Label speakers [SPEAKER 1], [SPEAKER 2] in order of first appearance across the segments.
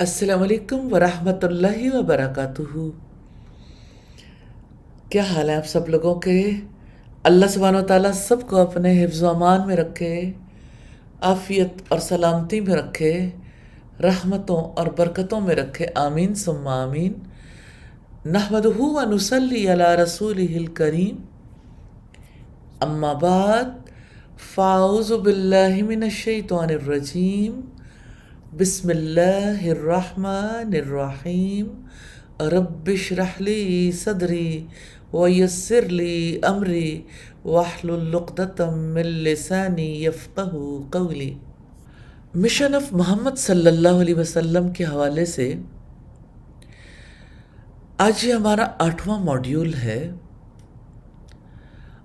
[SPEAKER 1] السلام علیکم ورحمۃ اللہ وبرکاتہ۔ کیا حال ہے آپ سب لوگوں کے؟ اللہ سبحانہ و تعالیٰ سب کو اپنے حفظ و امان میں رکھے، عافیت اور سلامتی میں رکھے، رحمتوں اور برکتوں میں رکھے، آمین ثم آمین۔ نحمدہ و نصلی علی رسولہ الکریم، اما بعد فاعوذ باللہ من الشیطان الرجیم، بسم اللہ الرحمن الرحیم۔ رب اشرح لی صدری ویسر لی امری واحلل عقدۃ من لسانی یفقہوا قولی۔ مشن آف محمد صلی اللہ علیہ وسلم کے حوالے سے آج یہ ہمارا 8واں ماڈیول ہے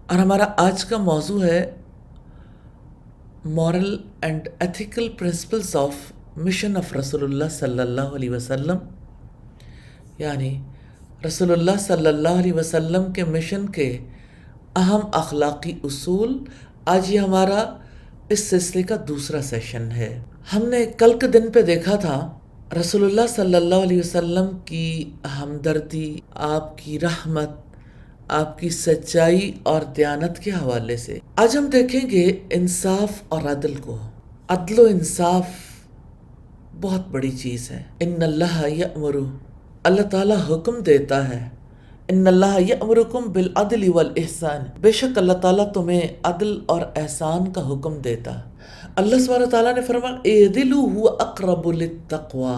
[SPEAKER 1] اور ہمارا آج کا موضوع ہے moral and ethical principles of mission of رسول اللہ صلی اللہ علیہ وسلم، یعنی رسول اللہ صلی اللہ علیہ وسلم کے مشن کے اہم اخلاقی اصول۔ آج یہ ہمارا اس سلسلے کا دوسرا سیشن ہے۔ ہم نے کل کے دن پہ دیکھا تھا رسول اللہ صلی اللہ علیہ وسلم کی ہمدردی، آپ کی رحمت، آپ کی سچائی اور دیانت کے حوالے سے۔ آج ہم دیکھیں گے انصاف اور عدل کو۔ عدل و انصاف بہت بڑی چیز ہے۔ ان اللہ یأمر، اللہ تعالیٰ حکم دیتا ہے، ان اللہ یأمرکم بالعدل والاحسان، بے شک اللہ تعالیٰ تمہیں عدل اور احسان کا حکم دیتا ہے۔ اللہ سبحانہ تعالیٰ نے فرمایا اعدلوا هو اقرب للتقوی،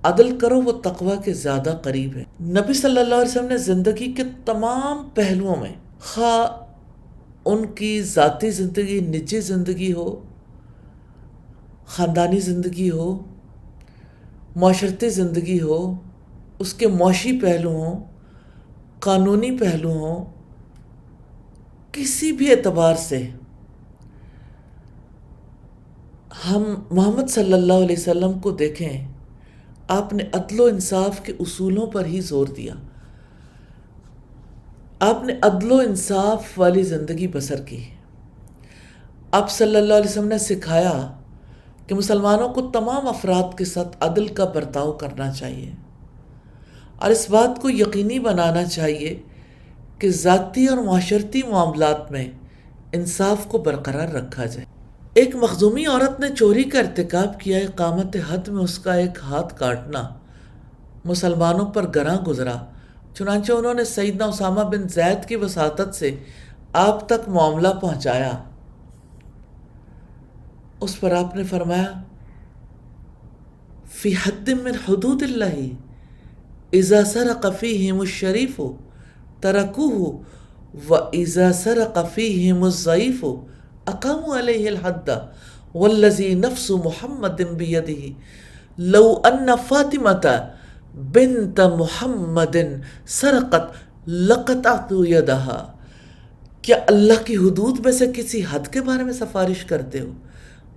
[SPEAKER 1] عدل کرو وہ تقوی کے زیادہ قریب ہے۔ نبی صلی اللہ علیہ وسلم نے زندگی کے تمام پہلوؤں میں، خواہ ان کی ذاتی زندگی، نجی زندگی ہو، خاندانی زندگی ہو، معاشرتی زندگی ہو، اس کے معاشی پہلو ہوں، قانونی پہلو ہوں، کسی بھی اعتبار سے ہم محمد صلی اللہ علیہ وسلم کو دیکھیں، آپ نے عدل و انصاف کے اصولوں پر ہی زور دیا۔ آپ نے عدل و انصاف والی زندگی بسر کی۔ آپ صلی اللہ علیہ وسلم نے سکھایا کہ مسلمانوں کو تمام افراد کے ساتھ عدل کا برتاؤ کرنا چاہیے اور اس بات کو یقینی بنانا چاہیے کہ ذاتی اور معاشرتی معاملات میں انصاف کو برقرار رکھا جائے۔ ایک مخزومی عورت نے چوری کا ارتکاب کیا، اقامت حد میں اس کا ایک ہاتھ کاٹنا مسلمانوں پر گراں گزرا، چنانچہ انہوں نے سیدنا اسامہ بن زید کی وساطت سے آپ تک معاملہ پہنچایا۔ اس پر آپ نے فرمایا فی حد من حدود اللہ اذا سرق فیہم الشریف ترکوہ واذا سرق فیہم الضعیف اقاموا علیہ الحد والذی نفس محمد بیدہ لو ان فاطمۃ بنت محمد سرقت لقطعت یدہا۔ کیا اللہ کی حدود میں سے کسی حد کے بارے میں سفارش کرتے ہو؟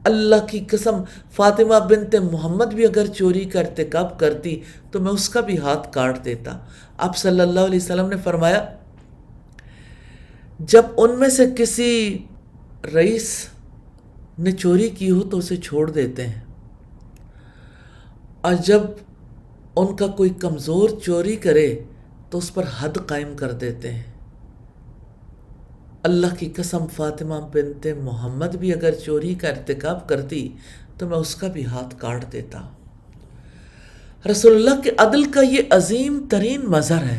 [SPEAKER 1] اللہ کی قسم فاطمہ بنت محمد بھی اگر چوری کا ارتکاب کرتی تو میں اس کا بھی ہاتھ کاٹ دیتا۔ آپ صلی اللہ علیہ وسلم نے فرمایا جب ان میں سے کسی رئیس نے چوری کی ہو تو اسے چھوڑ دیتے ہیں، اور جب ان کا کوئی کمزور چوری کرے تو اس پر حد قائم کر دیتے ہیں۔ اللہ کی قسم فاطمہ بنت محمد بھی اگر چوری کا ارتکاب کرتی تو میں اس کا بھی ہاتھ کاٹ دیتا۔ رسول اللہ کے عدل کا یہ عظیم ترین مظہر ہے۔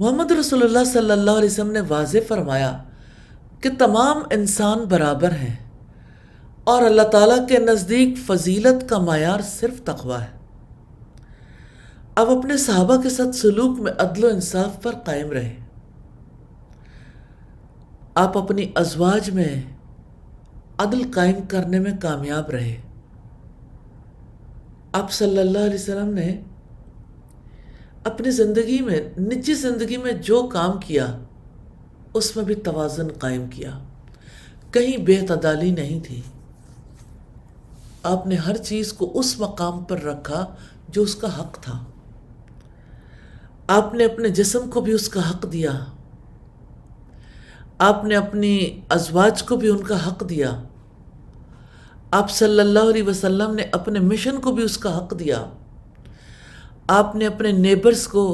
[SPEAKER 1] محمد رسول اللہ صلی اللہ علیہ وسلم نے واضح فرمایا کہ تمام انسان برابر ہیں اور اللہ تعالیٰ کے نزدیک فضیلت کا معیار صرف تقوی ہے۔ اب اپنے صحابہ کے ساتھ سلوک میں عدل و انصاف پر قائم رہے۔ آپ اپنی ازواج میں عدل قائم کرنے میں کامیاب رہے۔ آپ صلی اللہ علیہ وسلم نے اپنی زندگی میں، نجی زندگی میں جو کام کیا اس میں بھی توازن قائم کیا، کہیں بے اعتدالی نہیں تھی۔ آپ نے ہر چیز کو اس مقام پر رکھا جو اس کا حق تھا۔ آپ نے اپنے جسم کو بھی اس کا حق دیا، آپ نے اپنی ازواج کو بھی ان کا حق دیا، آپ صلی اللہ علیہ وسلم نے اپنے مشن کو بھی اس کا حق دیا. آپ نے اپنے نیبرز کو،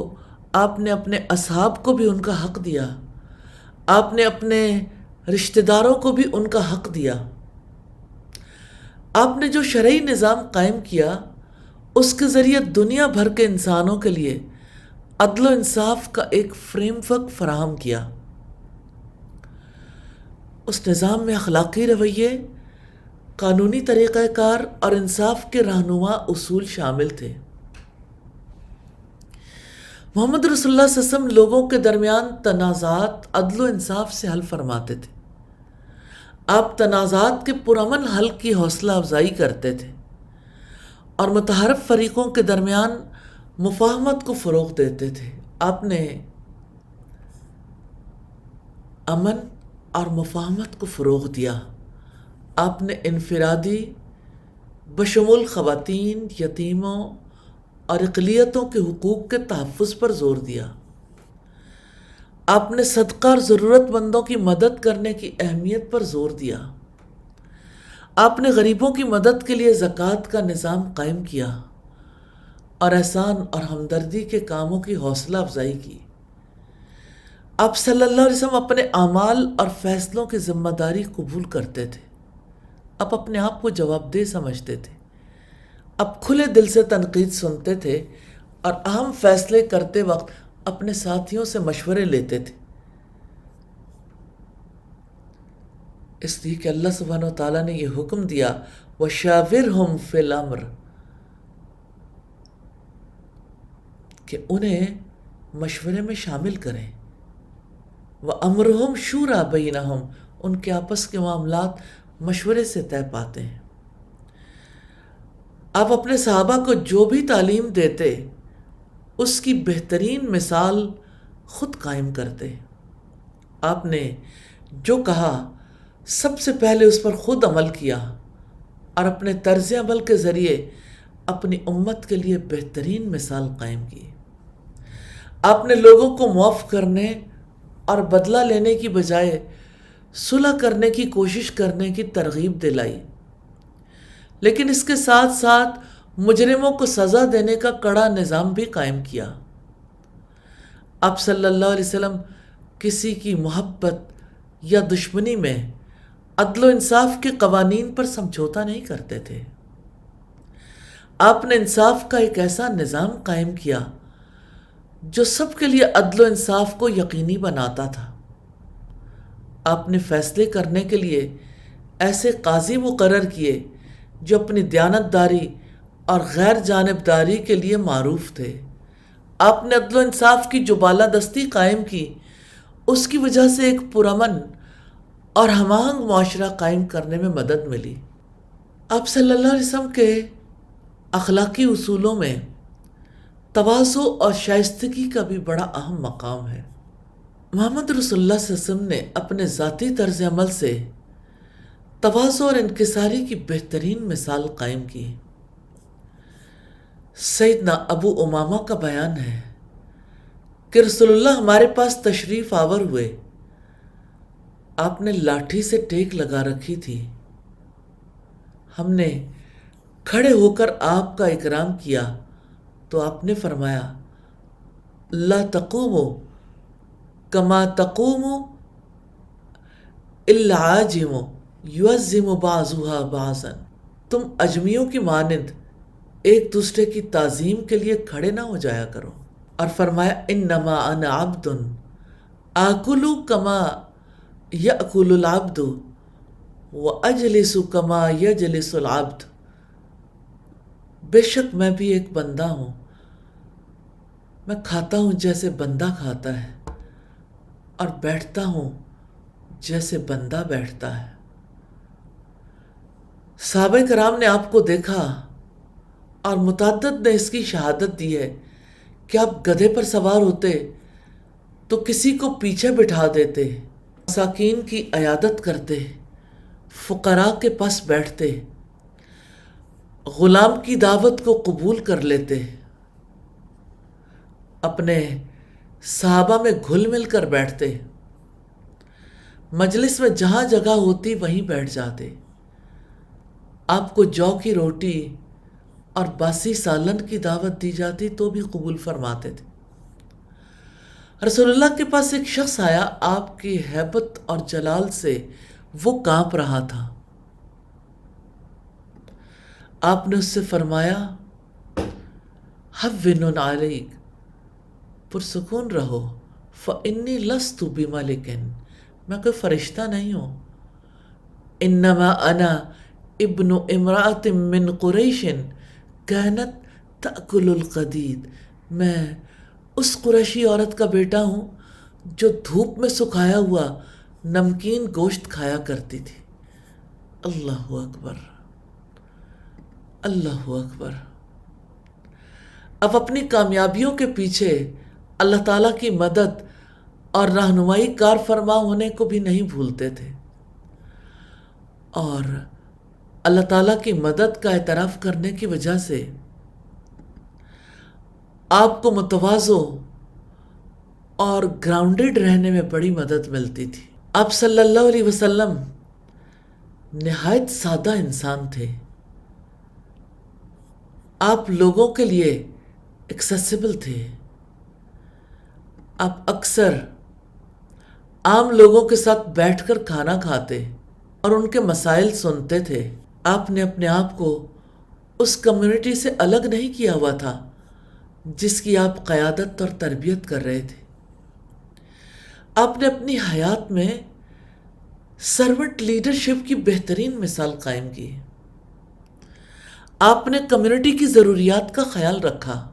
[SPEAKER 1] آپ نے اپنے اصحاب کو بھی ان کا حق دیا. آپ نے اپنے رشتہ داروں کو بھی ان کا حق دیا. آپ نے جو شرعی نظام قائم کیا اس کے ذریعے دنیا بھر کے انسانوں کے لیے عدل و انصاف کا ایک فریم ورک فراہم کیا. اس نظام میں اخلاقی رویے، قانونی طریقہ کار اور انصاف کے رہنما اصول شامل تھے. محمد رسول اللہ صلی اللہ علیہ وسلم لوگوں کے درمیان تنازعات عدل و انصاف سے حل فرماتے تھے. آپ تنازعات کے پرامن حل کی حوصلہ افزائی کرتے تھے اور متحارب فریقوں کے درمیان مفاہمت کو فروغ دیتے تھے. آپ نے امن اور مفاہمت کو فروغ دیا. آپ نے انفرادی بشمول خواتین، یتیموں اور اقلیتوں کے حقوق کے تحفظ پر زور دیا. آپ نے صدقہ اور ضرورت مندوں کی مدد کرنے کی اہمیت پر زور دیا. آپ نے غریبوں کی مدد کے لیے زکوٰۃ کا نظام قائم کیا اور احسان اور ہمدردی کے کاموں کی حوصلہ افزائی کی. آپ صلی اللہ علیہ وسلم اپنے اعمال اور فیصلوں کی ذمہ داری قبول کرتے تھے. آپ اپنے آپ کو جواب دہ سمجھتے تھے. آپ کھلے دل سے تنقید سنتے تھے اور اہم فیصلے کرتے وقت اپنے ساتھیوں سے مشورے لیتے تھے. اس لیے کہ اللہ سبحانہ و تعالیٰ نے یہ حکم دیا وَشَاوِرْهُمْ فِي الْأَمْرِ، کہ انہیں مشورے میں شامل کریں. وَأَمْرُهُمْ شُورَىٰ بَيْنَهُمْ، ان کے آپس کے معاملات مشورے سے طے پاتے ہیں. آپ اپنے صحابہ کو جو بھی تعلیم دیتے اس کی بہترین مثال خود قائم کرتے. آپ نے جو کہا سب سے پہلے اس پر خود عمل کیا اور اپنے طرز عمل کے ذریعے اپنی امت کے لیے بہترین مثال قائم کی. آپ نے لوگوں کو معاف کرنے اور بدلہ لینے کی بجائے صلح کرنے کی کوشش کرنے کی ترغیب دلائی، لیکن اس کے ساتھ ساتھ مجرموں کو سزا دینے کا کڑا نظام بھی قائم کیا. آپ صلی اللہ علیہ وسلم کسی کی محبت یا دشمنی میں عدل و انصاف کے قوانین پر سمجھوتا نہیں کرتے تھے. آپ نے انصاف کا ایک ایسا نظام قائم کیا جو سب کے لیے عدل و انصاف کو یقینی بناتا تھا. آپ نے فیصلے کرنے کے لیے ایسے قاضی مقرر کیے جو اپنی دیانتداری اور غیر جانبداری کے لیے معروف تھے. آپ نے عدل و انصاف کی جو بالادستی قائم کی اس کی وجہ سے ایک پرامن اور ہم آہنگ معاشرہ قائم کرنے میں مدد ملی. آپ صلی اللہ علیہ وسلم کے اخلاقی اصولوں میں تواضع اور شائستگی کا بھی بڑا اہم مقام ہے. محمد رسول اللہ صلی اللہ علیہ وسلم نے اپنے ذاتی طرز عمل سے تواضع اور انکساری کی بہترین مثال قائم کی. سیدنا ابو امامہ کا بیان ہے کہ رسول اللہ ہمارے پاس تشریف آور ہوئے. آپ نے لاٹھی سے ٹیک لگا رکھی تھی. ہم نے کھڑے ہو کر آپ کا اکرام کیا تو آپ نے فرمایا لا تقوموا کما تقوم الا عاجم یعظم بعضها بعضا، تم اجمیوں کی مانند ایک دوسرے کی تعظیم کے لیے کھڑے نہ ہو جایا کرو. اور فرمایا انما انا عبد آکل کما یأکل العبد واجلس کما یجلس العبد، بے شک میں بھی ایک بندہ ہوں، میں کھاتا ہوں جیسے بندہ کھاتا ہے اور بیٹھتا ہوں جیسے بندہ بیٹھتا ہے. صحابہ کرام نے آپ کو دیکھا اور متعدد نے اس کی شہادت دی ہے کہ آپ گدھے پر سوار ہوتے تو کسی کو پیچھے بٹھا دیتے، مساکین کی عیادت کرتے، فقراء کے پاس بیٹھتے، غلام کی دعوت کو قبول کر لیتے، اپنے صحابہ میں گھل مل کر بیٹھتے، مجلس میں جہاں جگہ ہوتی وہیں بیٹھ جاتے. آپ کو جو کی روٹی اور باسی سالن کی دعوت دی جاتی تو بھی قبول فرماتے تھے۔ رسول اللہ کے پاس ایک شخص آیا، آپ کی ہیبت اور جلال سے وہ کانپ رہا تھا۔ آپ نے اس سے فرمایا، ہَوِّنٌ عَلَيْكَ، پرسکون رہو، فَإِنِّي لَسْتُ بِمَلِكٍ، میں کوئی فرشتہ نہیں ہوں، إِنَّمَا أَنَا ابن امرأة من قریش كانت تأکل القدید، میں اس قریشی عورت کا بیٹا ہوں جو دھوپ میں سکھایا ہوا نمکین گوشت کھایا کرتی تھی۔ اللہ اکبر، اللہ اکبر۔ اب اپنی کامیابیوں کے پیچھے اللہ تعالیٰ کی مدد اور رہنمائی کار فرما ہونے کو بھی نہیں بھولتے تھے، اور اللہ تعالیٰ کی مدد کا اعتراف کرنے کی وجہ سے آپ کو متواضع اور گراؤنڈڈ رہنے میں بڑی مدد ملتی تھی۔ آپ صلی اللہ علیہ وسلم نہایت سادہ انسان تھے۔ آپ لوگوں کے لیے ایکسیسیبل تھے۔ آپ اکثر عام لوگوں کے ساتھ بیٹھ کر کھانا کھاتے اور ان کے مسائل سنتے تھے۔ آپ نے اپنے آپ کو اس کمیونٹی سے الگ نہیں کیا ہوا تھا جس کی آپ قیادت اور تربیت کر رہے تھے۔ آپ نے اپنی حیات میں سرونٹ لیڈرشپ کی بہترین مثال قائم کی۔ آپ نے کمیونٹی کی ضروریات کا خیال رکھا،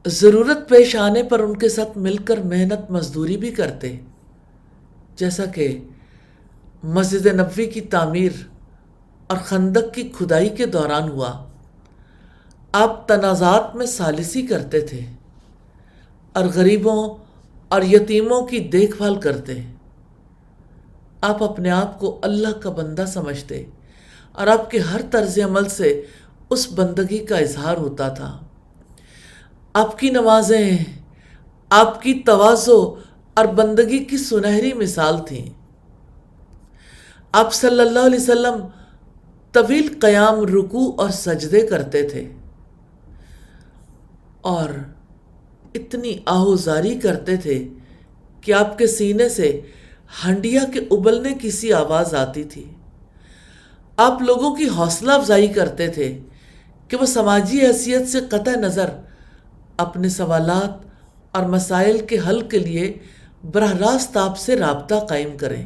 [SPEAKER 1] ضرورت پیش آنے پر ان کے ساتھ مل کر محنت مزدوری بھی کرتے، جیسا کہ مسجد نبوی کی تعمیر اور خندق کی کھدائی کے دوران ہوا۔ آپ تنازعات میں ثالثی کرتے تھے اور غریبوں اور یتیموں کی دیکھ بھال کرتے۔ آپ اپنے آپ کو اللہ کا بندہ سمجھتے اور آپ کے ہر طرز عمل سے اس بندگی کا اظہار ہوتا تھا۔ آپ کی نمازیں آپ کی تواضع اور بندگی کی سنہری مثال تھیں۔ آپ صلی اللہ علیہ وسلم طویل قیام، رکوع اور سجدے کرتے تھے اور اتنی آہوزاری کرتے تھے کہ آپ کے سینے سے ہنڈیا کے ابلنے کی سی آواز آتی تھی۔ آپ لوگوں کی حوصلہ افزائی کرتے تھے کہ وہ سماجی حیثیت سے قطع نظر اپنے سوالات اور مسائل کے حل کے لیے براہ راست آپ سے رابطہ قائم کریں۔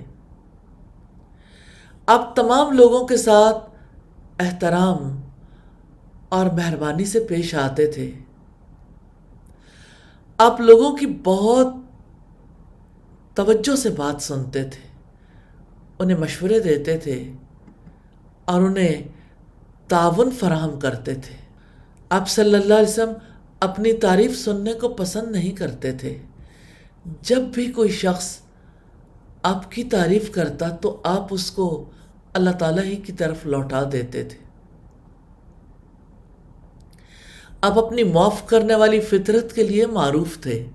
[SPEAKER 1] آپ تمام لوگوں کے ساتھ احترام اور مہربانی سے پیش آتے تھے۔ آپ لوگوں کی بہت توجہ سے بات سنتے تھے، انہیں مشورے دیتے تھے اور انہیں تعاون فراہم کرتے تھے۔ آپ صلی اللہ علیہ وسلم اپنی تعریف سننے کو پسند نہیں کرتے تھے۔ جب بھی کوئی شخص آپ کی تعریف کرتا تو آپ اس کو اللہ تعالیٰ ہی کی طرف لوٹا دیتے تھے۔ آپ اپنی معاف کرنے والی فطرت کے لیے معروف تھے۔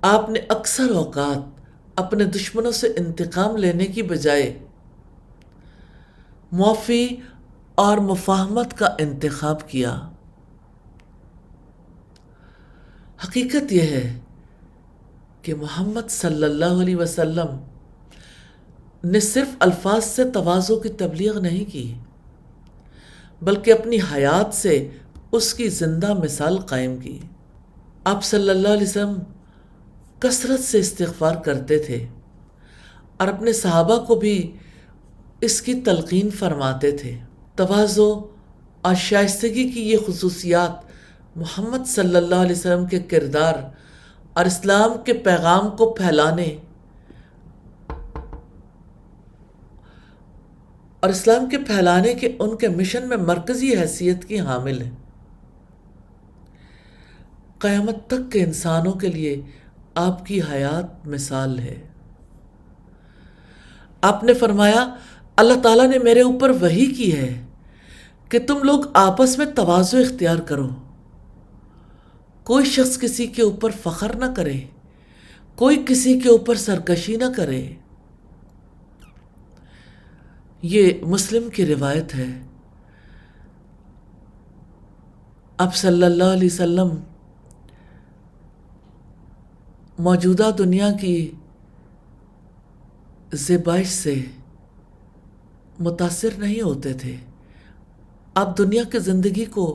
[SPEAKER 1] آپ نے اکثر اوقات اپنے دشمنوں سے انتقام لینے کی بجائے معافی اور مفاہمت کا انتخاب کیا۔ حقیقت یہ ہے کہ محمد صلی اللہ علیہ وسلم نے صرف الفاظ سے تواضع کی تبلیغ نہیں کی، بلکہ اپنی حیات سے اس کی زندہ مثال قائم کی۔ آپ صلی اللہ علیہ وسلم کثرت سے استغفار کرتے تھے اور اپنے صحابہ کو بھی اس کی تلقین فرماتے تھے۔ تواضع اور شائستگی کی یہ خصوصیات محمد صلی اللہ علیہ وسلم کے کردار اور اسلام کے پیغام کو پھیلانے کے ان کے مشن میں مرکزی حیثیت کی حامل ہیں۔ قیامت تک کے انسانوں کے لیے آپ کی حیات مثال ہے۔ آپ نے فرمایا، اللہ تعالیٰ نے میرے اوپر وحی کی ہے کہ تم لوگ آپس میں تواضع اختیار کرو، کوئی شخص کسی کے اوپر فخر نہ کرے، کوئی کسی کے اوپر سرکشی نہ کرے۔ یہ مسلم کی روایت ہے. آپ صلی اللہ علیہ وسلم موجودہ دنیا کی زیبائش سے متاثر نہیں ہوتے تھے. آپ دنیا کی زندگی کو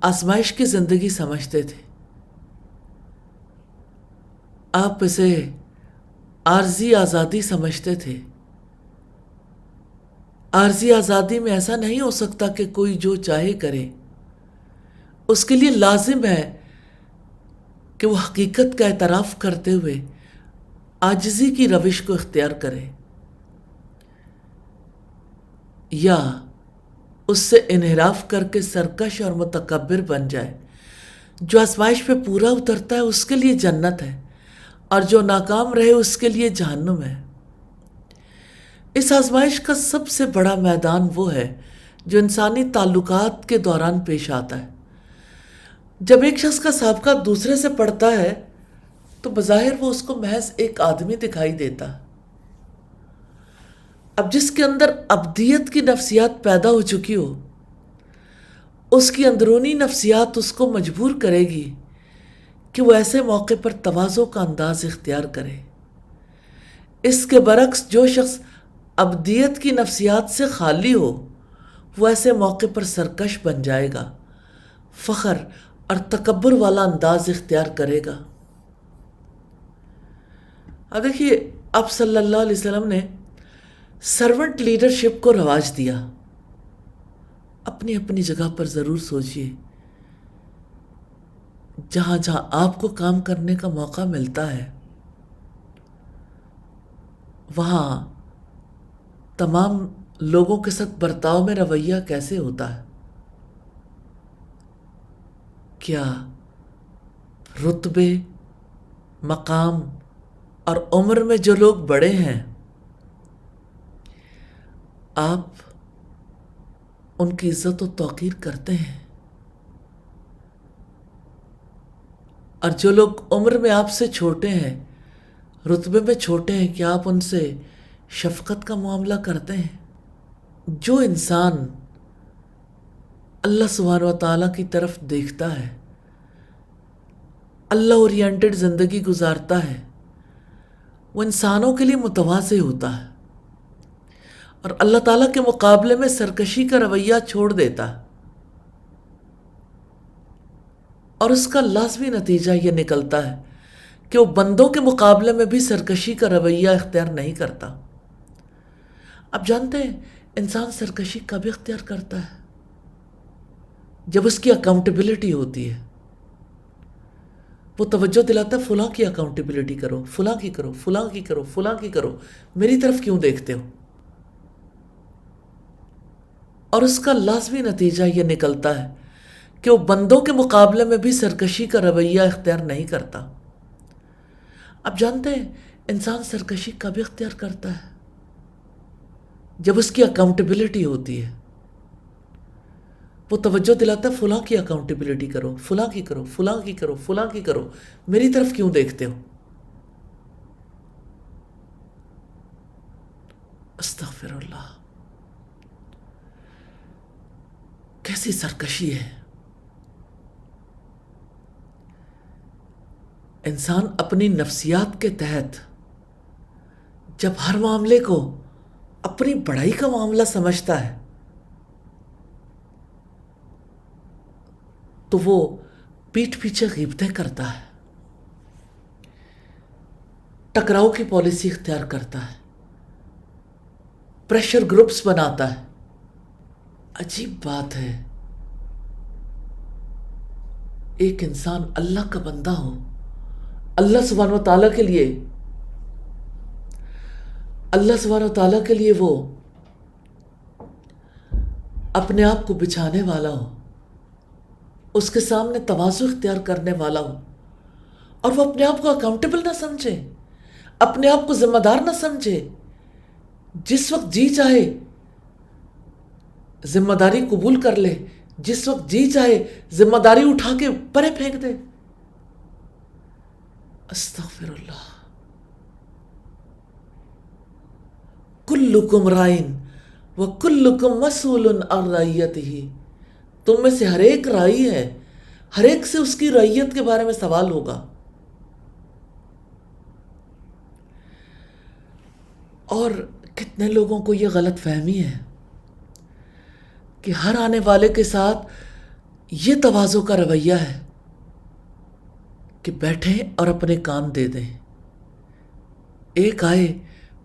[SPEAKER 1] آزمائش کی زندگی سمجھتے تھے. آپ اسے عارضی آزادی سمجھتے تھے. عارضی آزادی میں ایسا نہیں ہو سکتا کہ کوئی جو چاہے کرے. اس کے لیے لازم ہے کہ وہ حقیقت کا اعتراف کرتے ہوئے عاجزی کی روش کو اختیار کرے، یا اس سے انحراف کر کے سرکش اور متکبر بن جائے. جو آزمائش پہ پورا اترتا ہے اس کے لیے جنت ہے، اور جو ناکام رہے اس کے لیے جہنم ہے. اس آزمائش کا سب سے بڑا میدان وہ ہے جو انسانی تعلقات کے دوران پیش آتا ہے. جب ایک شخص کا سابقہ دوسرے سے پڑتا ہے تو بظاہر وہ اس کو محض ایک آدمی دکھائی دیتا. اب جس کے اندر ابدیت کی نفسیات پیدا ہو چکی ہو، اس کی اندرونی نفسیات اس کو مجبور کرے گی کہ وہ ایسے موقع پر تواضع کا انداز اختیار کرے. اس کے برعکس جو شخص ابدیت کی نفسیات سے خالی ہو، وہ ایسے موقع پر سرکش بن جائے گا، فخر اور تکبر والا انداز اختیار کرے گا. اب دیکھیے، آپ صلی اللہ علیہ وسلم نے سرونٹ لیڈرشپ کو رواج دیا. اپنی اپنی جگہ پر ضرور سوچئے، جہاں جہاں آپ کو کام کرنے کا موقع ملتا ہے وہاں تمام لوگوں کے ساتھ برتاؤ میں رویہ کیسے ہوتا ہے. کیا رتبے، مقام اور عمر میں جو لوگ بڑے ہیں، آپ ان کی عزت و توقیر کرتے ہیں، اور جو لوگ عمر میں آپ سے چھوٹے ہیں، رتبے میں چھوٹے ہیں، کیا آپ ان سے شفقت کا معاملہ کرتے ہیں؟ جو انسان اللہ سبحانہ و تعالیٰ کی طرف دیکھتا ہے، اللہ اورینٹڈ زندگی گزارتا ہے، وہ انسانوں کے لیے متواضع ہوتا ہے اور اللہ تعالیٰ کے مقابلے میں سرکشی کا رویہ چھوڑ دیتا ہے. اور اس کا لازمی نتیجہ یہ نکلتا ہے کہ وہ بندوں کے مقابلے میں بھی سرکشی کا رویہ اختیار نہیں کرتا. آپ جانتے ہیں انسان سرکشی کب اختیار کرتا ہے؟ جب اس کی اکاؤنٹیبلٹی ہوتی ہے. وہ توجہ دلاتا ہے، فلاں کی اکاؤنٹیبلٹی کرو، فلاں کی کرو، فلاں کی کرو، فلاں کی کرو، میری طرف کیوں دیکھتے ہو؟ اور اس کا لازمی نتیجہ یہ نکلتا ہے کہ وہ بندوں کے مقابلے میں بھی سرکشی کا رویہ اختیار نہیں کرتا. آپ جانتے ہیں انسان سرکشی کب اختیار کرتا ہے؟ جب اس کی اکاؤنٹیبلٹی ہوتی ہے. وہ توجہ دلاتا ہے، فلاں کی اکاؤنٹیبلٹی کرو، فلاں کی کرو، فلاں کی کرو، فلاں کی کرو، میری طرف کیوں دیکھتے ہو؟ استغفر اللہ، کیسی سرکشی ہے. انسان اپنی نفسیات کے تحت جب ہر معاملے کو اپنی بڑائی کا معاملہ سمجھتا ہے تو وہ پیٹھ پیچھے غیبتیں کرتا ہے، ٹکراؤ کی پالیسی اختیار کرتا ہے، پریشر گروپس بناتا ہے. عجیب بات ہے، ایک انسان اللہ کا بندہ ہو، اللہ سبحانہ و تعالیٰ کے لیے وہ اپنے آپ کو بچھانے والا ہو، اس کے سامنے تواضع اختیار کرنے والا ہو، اور وہ اپنے آپ کو اکاؤنٹیبل نہ سمجھے، اپنے آپ کو ذمہ دار نہ سمجھے. جس وقت جی چاہے ذمہ داری قبول کر لے، جس وقت جی چاہے ذمہ داری اٹھا کے پرے پھینک دے. استغفر اللہ. کلکم رائن وَكُلُّكُمْ مَسْئُولٌ عَنْ رَعِيَّتِهِ، تم میں سے ہر ایک راعی ہے، ہر ایک سے اس کی رعیت کے بارے میں سوال ہوگا۔ اور کتنے لوگوں کو یہ غلط فہمی ہے کہ ہر آنے والے کے ساتھ یہ تواضع کا رویہ ہے کہ بیٹھیں اور اپنے کام دے دیں، ایک آئے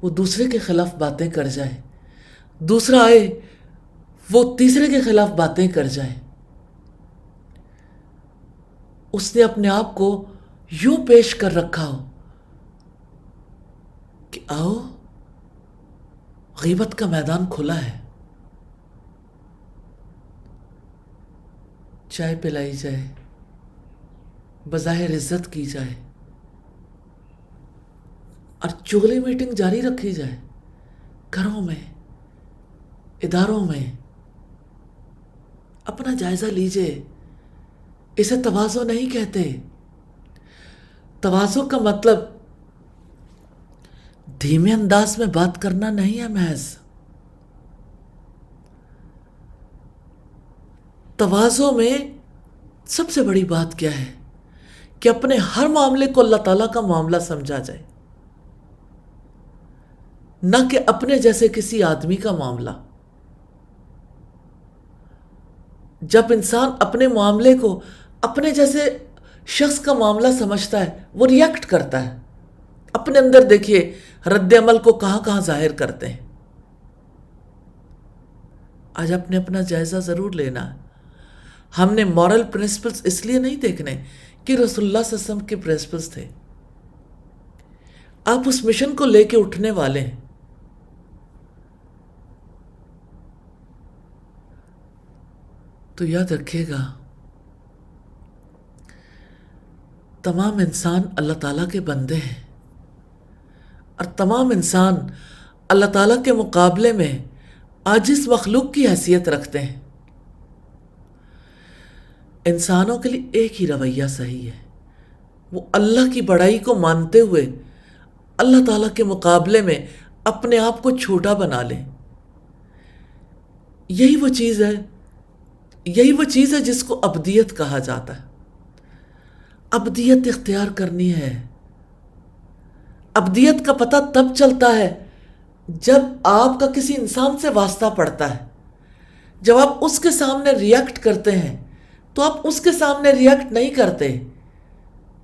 [SPEAKER 1] وہ دوسرے کے خلاف باتیں کر جائے، دوسرا آئے وہ تیسرے کے خلاف باتیں کر جائے، اس نے اپنے آپ کو یوں پیش کر رکھا ہو کہ آؤ غیبت کا میدان کھلا ہے، چائے پلائی جائے، بظاہر عزت کی جائے اور چغلی میٹنگ جاری رکھی جائے، گھروں میں، اداروں میں۔ اپنا جائزہ لیجئے، اسے تواضع نہیں کہتے۔ تواضع کا مطلب دھیمے انداز میں بات کرنا نہیں ہے محض۔ تواضع میں سب سے بڑی بات کیا ہے کہ اپنے ہر معاملے کو اللہ تعالیٰ کا معاملہ سمجھا جائے، نہ کہ اپنے جیسے کسی آدمی کا معاملہ۔ جب انسان اپنے معاملے کو اپنے جیسے شخص کا معاملہ سمجھتا ہے، وہ ریئیکٹ کرتا ہے۔ اپنے اندر دیکھیے رد عمل کو کہاں کہاں ظاہر کرتے ہیں۔ آج آپ نے اپنا جائزہ ضرور لینا ہے۔ ہم نے مورل پرنسپلز اس لیے نہیں دیکھنے کہ رسول اللہ صلی اللہ علیہ وسلم کے پرنسپلز تھے۔ آپ اس مشن کو لے کے اٹھنے والے ہیں۔ تو یاد رکھیے گا، تمام انسان اللہ تعالیٰ کے بندے ہیں، اور تمام انسان اللہ تعالیٰ کے مقابلے میں عاجز مخلوق کی حیثیت رکھتے ہیں۔ انسانوں کے لیے ایک ہی رویہ صحیح ہے، وہ اللہ کی بڑائی کو مانتے ہوئے اللہ تعالیٰ کے مقابلے میں اپنے آپ کو چھوٹا بنا لیں۔ یہی وہ چیز ہے جس کو ابدیت کہا جاتا ہے۔ ابدیت اختیار کرنی ہے۔ ابدیت کا پتہ تب چلتا ہے جب آپ کا کسی انسان سے واسطہ پڑتا ہے۔ جب آپ اس کے سامنے ریئیکٹ کرتے ہیں تو آپ اس کے سامنے ریئیکٹ نہیں کرتے،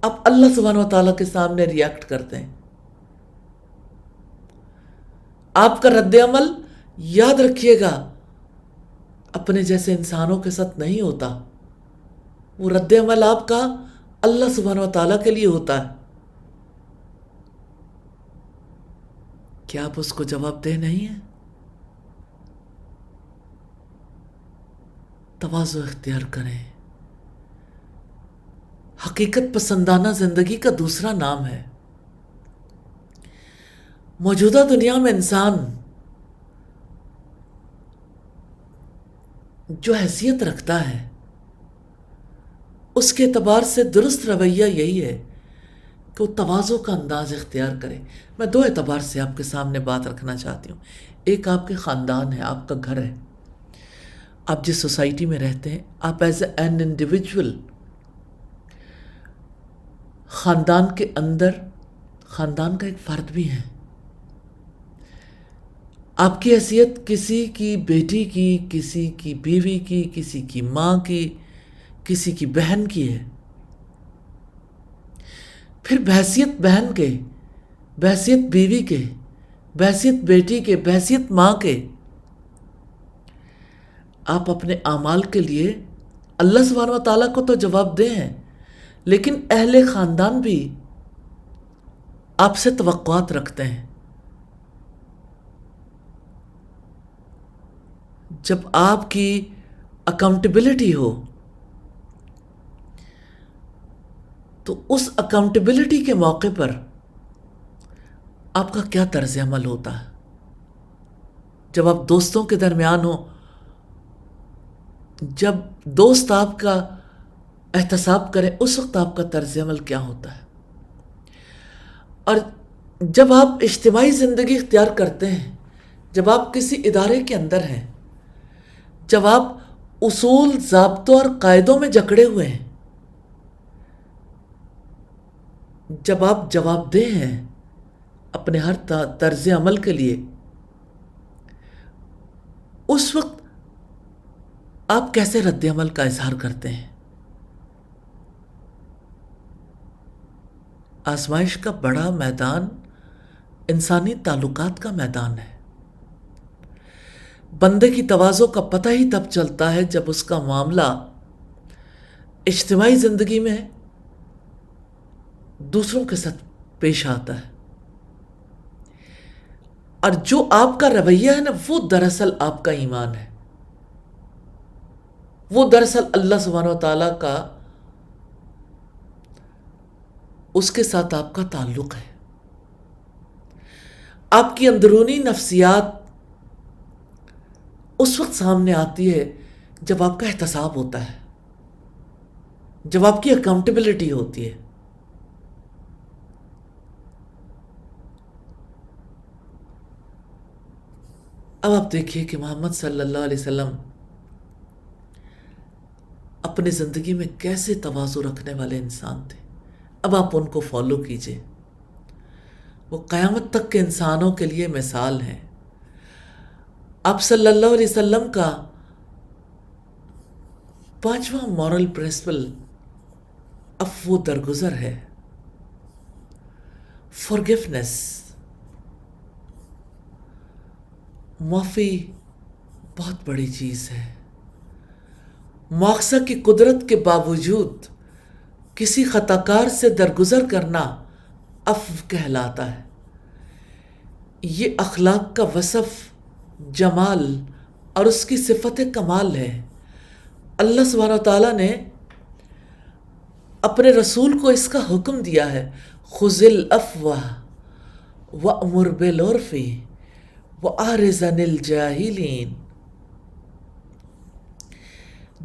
[SPEAKER 1] آپ اللہ سبحانہ و تعالیٰ کے سامنے ریئیکٹ کرتے ہیں۔ آپ کا رد عمل یاد رکھیے گا اپنے جیسے انسانوں کے ساتھ نہیں ہوتا، وہ رد عمل آپ کا اللہ سبحانہ و تعالیٰ کے لیے ہوتا ہے۔ کیا آپ اس کو جواب دہ نہیں ہیں؟ تواضع اختیار کریں۔ حقیقت پسندانہ زندگی کا دوسرا نام ہے۔ موجودہ دنیا میں انسان جو حیثیت رکھتا ہے اس کے اعتبار سے درست رویہ یہی ہے کہ وہ تواضع کا انداز اختیار کرے۔ میں دو اعتبار سے آپ کے سامنے بات رکھنا چاہتی ہوں۔ ایک آپ کے خاندان ہے، آپ کا گھر ہے، آپ جس سوسائٹی میں رہتے ہیں، آپ ایز این انڈیویجول خاندان کے اندر خاندان کا ایک فرد بھی ہیں۔ آپ کی حیثیت کسی کی بیٹی کی، کسی کی بیوی کی، کسی کی ماں کی، کسی کی بہن کی ہے۔ پھر بحیثیت بہن کے، بحیثیت بیوی کے، بحیثیت بیٹی کے، بحیثیت ماں کے، آپ اپنے اعمال کے لیے اللہ سبحانہ و تعالیٰ کو تو جواب دہ ہیں، لیکن اہل خاندان بھی آپ سے توقعات رکھتے ہیں۔ جب آپ کی اکاؤنٹیبلٹی ہو تو اس اکاؤنٹیبلٹی کے موقع پر آپ کا کیا طرز عمل ہوتا ہے؟ جب آپ دوستوں کے درمیان ہو، جب دوست آپ کا احتساب کریں، اس وقت آپ کا طرز عمل کیا ہوتا ہے؟ اور جب آپ اجتماعی زندگی اختیار کرتے ہیں جب آپ کسی ادارے کے اندر ہیں، جب آپ اصول، ضابطوں اور قاعدوں میں جکڑے ہوئے ہیں، جب آپ جواب دہ ہیں اپنے ہر طرز عمل کے لیے، اس وقت آپ کیسے رد عمل کا اظہار کرتے ہیں؟ آزمائش کا بڑا میدان انسانی تعلقات کا میدان ہے۔ بندے کی تواضع کا پتہ ہی تب چلتا ہے جب اس کا معاملہ اجتماعی زندگی میں دوسروں کے ساتھ پیش آتا ہے، اور جو آپ کا رویہ ہے نا، وہ دراصل آپ کا ایمان ہے، وہ دراصل اللہ سبحانہ و تعالیٰ کا، اس کے ساتھ آپ کا تعلق ہے۔ آپ کی اندرونی نفسیات اس وقت سامنے آتی ہے جب آپ کا احتساب ہوتا ہے، جب آپ کی اکاؤنٹیبلٹی ہوتی ہے۔ اب آپ دیکھیے کہ محمد صلی اللہ علیہ وسلم اپنی زندگی میں کیسے تواضع رکھنے والے انسان تھے۔ اب آپ ان کو فالو کیجئے، وہ قیامت تک کے انسانوں کے لیے مثال ہیں۔ آپ صلی اللہ علیہ وسلم کا 5واں مورل پرنسپل عفو درگزر ہے، فارگیونیس۔ معافی بہت بڑی چیز ہے۔ مواخذہ کی قدرت کے باوجود کسی خطا کار سے درگزر کرنا عفو کہلاتا ہے۔ یہ اخلاق کا وصف، جمال اور اس کی صفت کمال ہے۔ اللہ سبحانہ و تعالیٰ نے اپنے رسول کو اس کا حکم دیا ہے، خذ العفو وأمر بالعرف وأعرض عن الجاہلین۔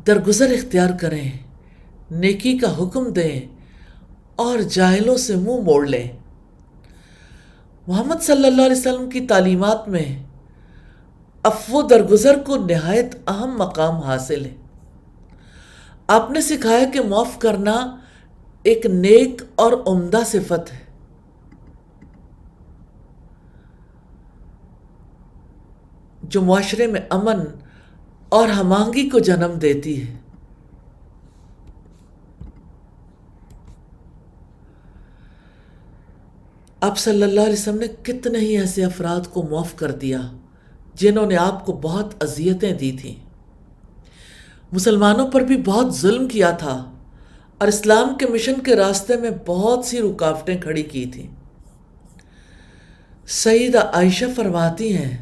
[SPEAKER 1] درگزر اختیار کریں، نیکی کا حکم دیں اور جاہلوں سے منہ موڑ لیں۔ محمد صلی اللہ علیہ وسلم کی تعلیمات میں عفو درگزر کو نہایت اہم مقام حاصل ہے۔ آپ نے سکھایا کہ معاف کرنا ایک نیک اور عمدہ صفت ہے۔ جو معاشرے میں امن اور ہم آہنگی کو جنم دیتی ہے۔ آپ صلی اللہ علیہ وسلم نے کتنے ہی ایسے افراد کو معاف کر دیا جنہوں نے آپ کو بہت اذیتیں دی تھیں، مسلمانوں پر بھی بہت ظلم کیا تھا، اور اسلام کے مشن کے راستے میں بہت سی رکاوٹیں کھڑی کی تھیں۔ سیدہ عائشہ فرماتی ہیں،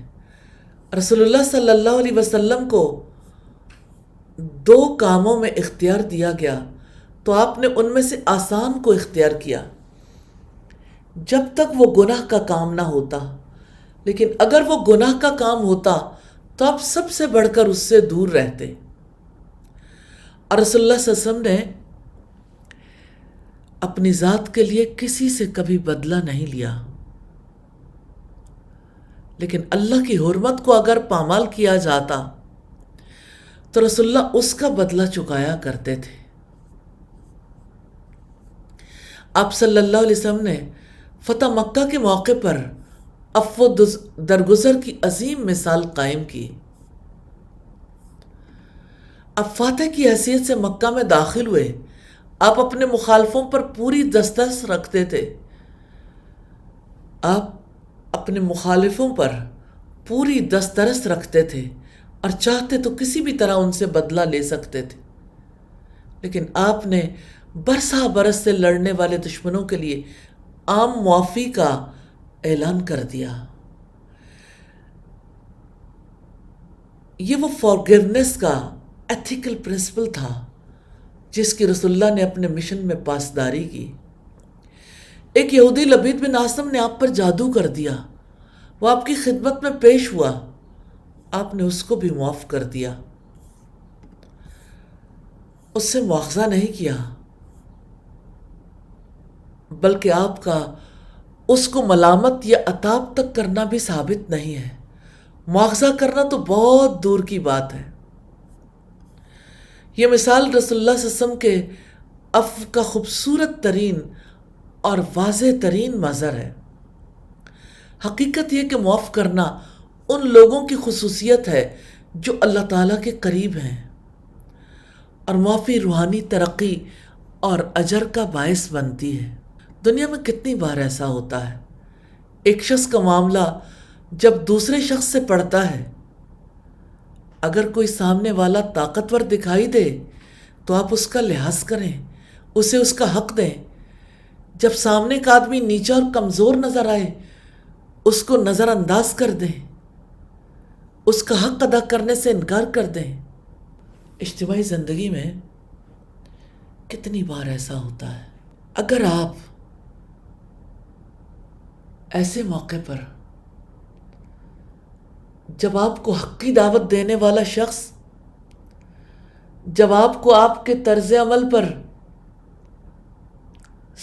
[SPEAKER 1] رسول اللہ صلی اللہ علیہ وسلم کو 2 کاموں میں اختیار دیا گیا تو آپ نے ان میں سے آسان کو اختیار کیا جب تک وہ گناہ کا کام نہ ہوتا، لیکن اگر وہ گناہ کا کام ہوتا تو آپ سب سے بڑھ کر اس سے دور رہتے۔ اور رسول اللہ صلی اللہ علیہ وسلم نے اپنی ذات کے لیے کسی سے کبھی بدلہ نہیں لیا، لیکن اللہ کی حرمت کو اگر پامال کیا جاتا تو رسول اللہ اس کا بدلہ چکایا کرتے تھے۔ آپ صلی اللہ علیہ وسلم نے فتح مکہ کے موقع پر عفو درگزر کی عظیم مثال قائم کی۔ آپ فاتح کی حیثیت سے مکہ میں داخل ہوئے، آپ اپنے مخالفوں پر پوری دسترس رکھتے تھے، آپ اپنے مخالفوں پر پوری دسترس رکھتے تھے اور چاہتے تو کسی بھی طرح ان سے بدلہ لے سکتے تھے، لیکن آپ نے برسا برس سے لڑنے والے دشمنوں کے لیے عام معافی کا اعلان کر دیا۔ یہ وہ فارگیونیس کا ایتھیکل پرنسپل تھا جس کی رسول اللہ نے اپنے مشن میں پاسداری کی۔ ایک یہودی لبید بن عاصم نے آپ پر جادو کر دیا، وہ آپ کی خدمت میں پیش ہوا، آپ نے اس کو بھی معاف کر دیا، اس سے مواخذہ نہیں کیا، بلکہ آپ کا اس کو ملامت یا عتاب تک کرنا بھی ثابت نہیں ہے۔ مواخذہ کرنا تو بہت دور کی بات ہے۔ یہ مثال رسول اللہ صلی اللہ علیہ وسلم کے عفو کا خوبصورت ترین اور واضح ترین مظہر ہے۔ حقیقت یہ کہ معاف کرنا ان لوگوں کی خصوصیت ہے جو اللہ تعالیٰ کے قریب ہیں، اور معافی روحانی ترقی اور اجر کا باعث بنتی ہے۔ دنیا میں کتنی بار ایسا ہوتا ہے، ایک شخص کا معاملہ جب دوسرے شخص سے پڑتا ہے، اگر کوئی سامنے والا طاقتور دکھائی دے تو آپ اس کا لحاظ کریں، اسے اس کا حق دیں۔ جب سامنے کا آدمی نیچا اور کمزور نظر آئے، اس کو نظر انداز کر دیں، اس کا حق ادا کرنے سے انکار کر دیں۔ اجتماعی زندگی میں کتنی بار ایسا ہوتا ہے۔ اگر آپ ایسے موقع پر جب آپ کو حق کی دعوت دینے والا شخص، جب آپ کو آپ کے طرز عمل پر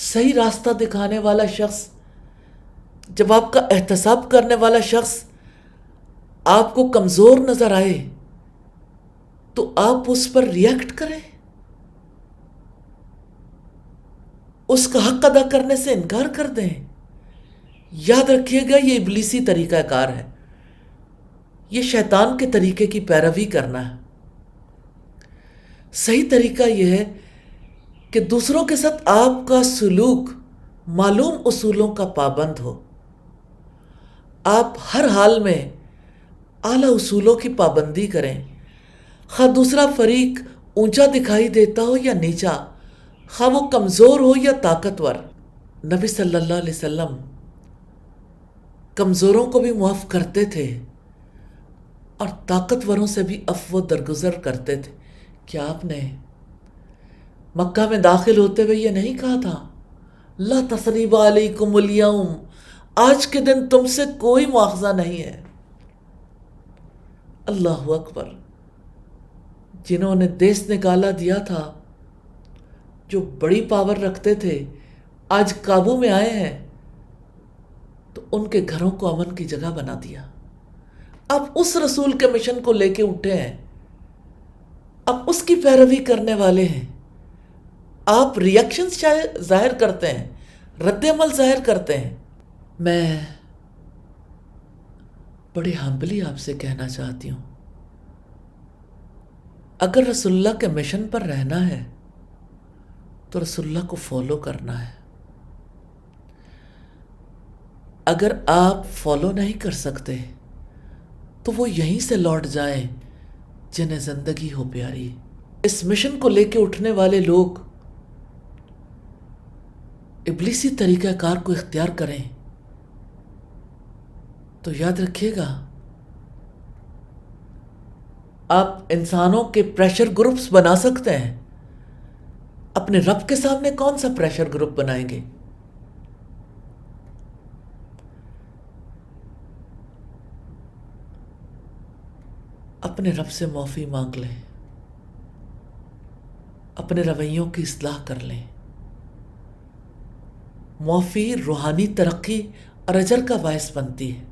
[SPEAKER 1] صحیح راستہ دکھانے والا شخص، جب آپ کا احتساب کرنے والا شخص آپ کو کمزور نظر آئے، تو آپ اس پر ریئیکٹ کریں، اس کا حق ادا کرنے سے انکار کر دیں۔ یاد رکھیے گا، یہ ابلیسی طریقہ کار ہے، یہ شیطان کے طریقے کی پیروی کرنا ہے۔ صحیح طریقہ یہ ہے کہ دوسروں کے ساتھ آپ کا سلوک معلوم اصولوں کا پابند ہو۔ آپ ہر حال میں اعلیٰ اصولوں کی پابندی کریں، خواہ دوسرا فریق اونچا دکھائی دیتا ہو یا نیچا، خواہ وہ کمزور ہو یا طاقتور۔ نبی صلی اللہ علیہ وسلم کمزوروں کو بھی معاف کرتے تھے اور طاقتوروں سے بھی عفو و درگزر کرتے تھے۔ کیا آپ نے مکہ میں داخل ہوتے ہوئے یہ نہیں کہا تھا، لا تثریب علیکم اليوم، آج کے دن تم سے کوئی مواخذہ نہیں ہے؟ اللہ اکبر! جنہوں نے دیس نکالا دیا تھا، جو بڑی پاور رکھتے تھے، آج قابو میں آئے ہیں تو ان کے گھروں کو امن کی جگہ بنا دیا۔ آپ اس رسول کے مشن کو لے کے اٹھے ہیں، آپ اس کی پیروی کرنے والے ہیں، آپ ریئیکشن ظاہر کرتے ہیں، رد عمل ظاہر کرتے ہیں۔ میں بڑی ہمبلی آپ سے کہنا چاہتی ہوں، اگر رسول اللہ کے مشن پر رہنا ہے تو رسول اللہ کو فالو کرنا ہے۔ اگر آپ فالو نہیں کر سکتے تو وہ یہیں سے لوٹ جائیں جنہیں زندگی ہو پیاری۔ اس مشن کو لے کے اٹھنے والے لوگ ابلیسی طریقہ کار کو اختیار کریں تو یاد رکھیے گا، آپ انسانوں کے پریشر گروپس بنا سکتے ہیں، اپنے رب کے سامنے کون سا پریشر گروپ بنائیں گے؟ اپنے رب سے معافی مانگ لیں، اپنے رویوں کی اصلاح کر لیں۔ معافی روحانی ترقی اور اجر کا باعث بنتی ہے۔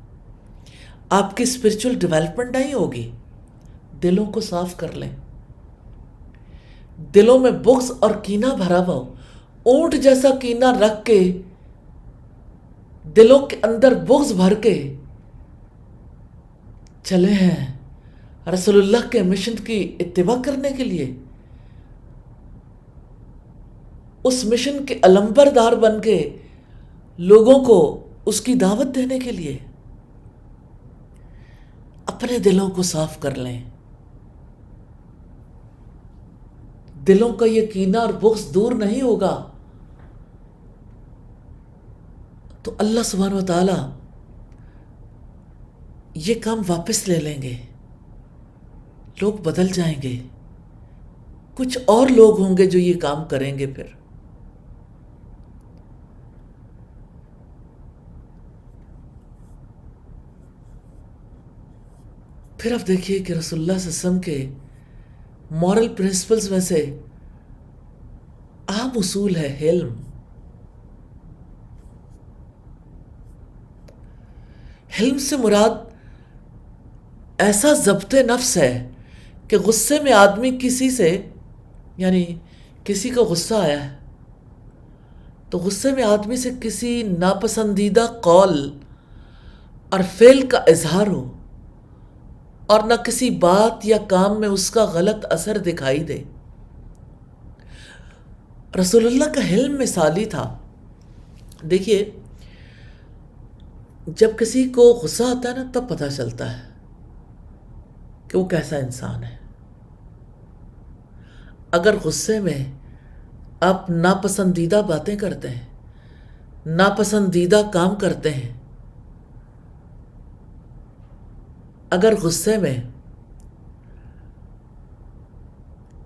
[SPEAKER 1] آپ کی اسپرچول ڈیولپمنٹ نہیں ہوگی۔ دلوں کو صاف کر لیں۔ دلوں میں بغض اور کینہ بھرا ہوا ہو، اونٹ جیسا کینہ رکھ کے، دلوں کے اندر بغض بھر کے چلے ہیں رسول اللہ کے مشن کی اتباع کرنے کے لیے، اس مشن کے علمبردار بن کے لوگوں کو اس کی دعوت دینے کے لیے۔ اپنے دلوں کو صاف کر لیں۔ دلوں کا یہ کینہ اور بغض دور نہیں ہوگا تو اللہ سبحانہ و تعالی یہ کام واپس لے لیں گے، لوگ بدل جائیں گے، کچھ اور لوگ ہوں گے جو یہ کام کریں گے۔ پھر آپ دیکھیے کہ رسول اللہ صلی اللہ علیہ وسلم کے مورل پرنسپلز میں سے عام اصول ہے حلم۔ حلم سے مراد ایسا ضبط نفس ہے کہ غصے میں آدمی کسی سے، یعنی کسی کو غصہ آیا ہے تو غصے میں آدمی سے کسی ناپسندیدہ قول اور فعل کا اظہار ہو اور نہ کسی بات یا کام میں اس کا غلط اثر دکھائی دے۔ رسول اللہ کا حلم مثالی تھا۔ دیکھیے، جب کسی کو غصہ آتا ہے نا تب پتہ چلتا ہے کہ وہ کیسا انسان ہے۔ اگر غصے میں آپ ناپسندیدہ باتیں کرتے ہیں، ناپسندیدہ کام کرتے ہیں، اگر غصے میں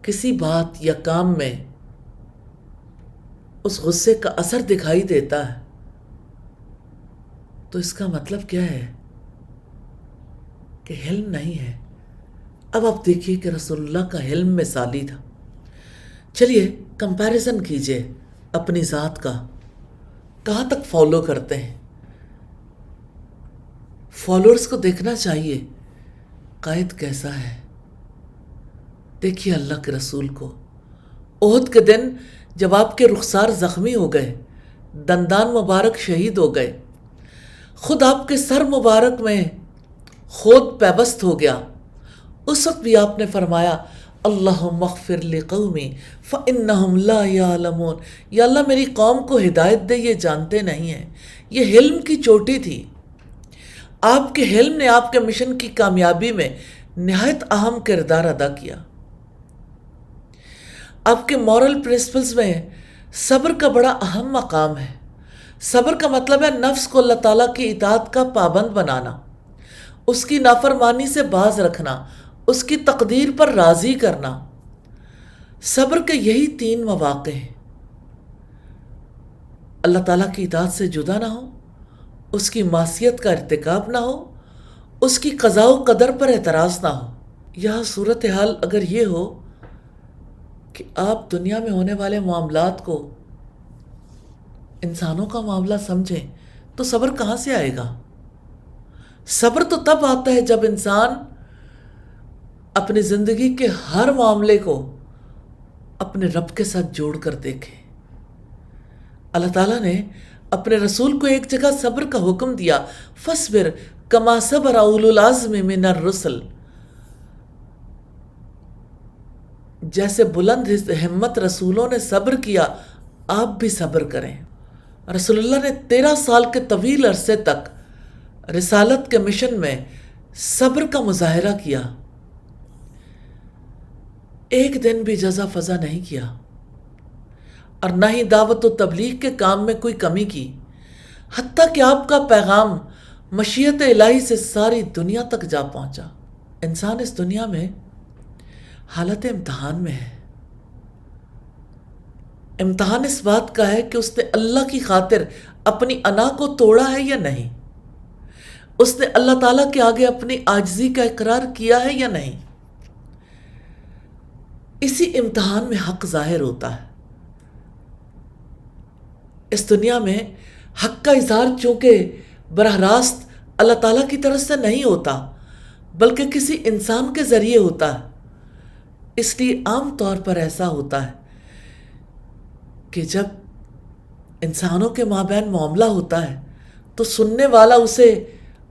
[SPEAKER 1] کسی بات یا کام میں اس غصے کا اثر دکھائی دیتا ہے تو اس کا مطلب کیا ہے کہ حلم نہیں ہے۔ اب آپ دیکھیے کہ رسول اللہ کا حلم مثالی تھا۔ چلیے کمپیریزن کیجئے اپنی ذات کا، کہاں تک فالو کرتے ہیں۔ فالوورز کو دیکھنا چاہیے قائد کیسا ہے۔ دیکھیے اللہ کے رسول کو، احد کے دن جب آپ کے رخسار زخمی ہو گئے، دندان مبارک شہید ہو گئے، خود آپ کے سر مبارک میں خود پیوست ہو گیا، اس وقت بھی آپ نے فرمایا اللہم اغفر لقومی فإنہم لا یعلمون، یا اللہ میری قوم کو ہدایت دے، یہ جانتے نہیں ہیں۔ یہ حلم کی چوٹی تھی۔ آپ کے حلم نے آپ کے مشن کی کامیابی میں نہایت اہم کردار ادا کیا۔ آپ کے مورل پرنسپلز میں صبر کا بڑا اہم مقام ہے۔ صبر کا مطلب ہے نفس کو اللہ تعالیٰ کی اطاعت کا پابند بنانا، اس کی نافرمانی سے باز رکھنا، اس کی تقدیر پر راضی کرنا۔ صبر کے یہی 3 مواقع ہیں: اللہ تعالیٰ کی اطاعت سے جدا نہ ہو، اس کی معصیت کا ارتکاب نہ ہو، اس کی قضاء و قدر پر اعتراض نہ ہو۔ یہاں صورتحال اگر یہ ہو کہ آپ دنیا میں ہونے والے معاملات کو انسانوں کا معاملہ سمجھیں تو صبر کہاں سے آئے گا؟ صبر تو تب آتا ہے جب انسان اپنی زندگی کے ہر معاملے کو اپنے رب کے ساتھ جوڑ کر دیکھے۔ اللہ تعالیٰ نے اپنے رسول کو ایک جگہ صبر کا حکم دیا، فَاصْبِرْ كَمَا صَبَرَ أُولُو الْعَزْمِ مِنَ الرُّسُلِ، جیسے بلند ہمت رسولوں نے صبر کیا آپ بھی صبر کریں۔ رسول اللہ نے 13 سال کے طویل عرصے تک رسالت کے مشن میں صبر کا مظاہرہ کیا، ایک دن بھی جزا فضا نہیں کیا، اور نہ ہی دعوت و تبلیغ کے کام میں کوئی کمی کی، حتیٰ کہ آپ کا پیغام مشیت الہی سے ساری دنیا تک جا پہنچا۔ انسان اس دنیا میں حالت امتحان میں ہے۔ امتحان اس بات کا ہے کہ اس نے اللہ کی خاطر اپنی انا کو توڑا ہے یا نہیں، اس نے اللہ تعالیٰ کے آگے اپنی عاجزی کا اقرار کیا ہے یا نہیں۔ اسی امتحان میں حق ظاہر ہوتا ہے۔ اس دنیا میں حق کا اظہار چونکہ براہ راست اللہ تعالیٰ کی طرف سے نہیں ہوتا بلکہ کسی انسان کے ذریعے ہوتا ہے، اس لیے عام طور پر ایسا ہوتا ہے کہ جب انسانوں کے مابین معاملہ ہوتا ہے تو سننے والا اسے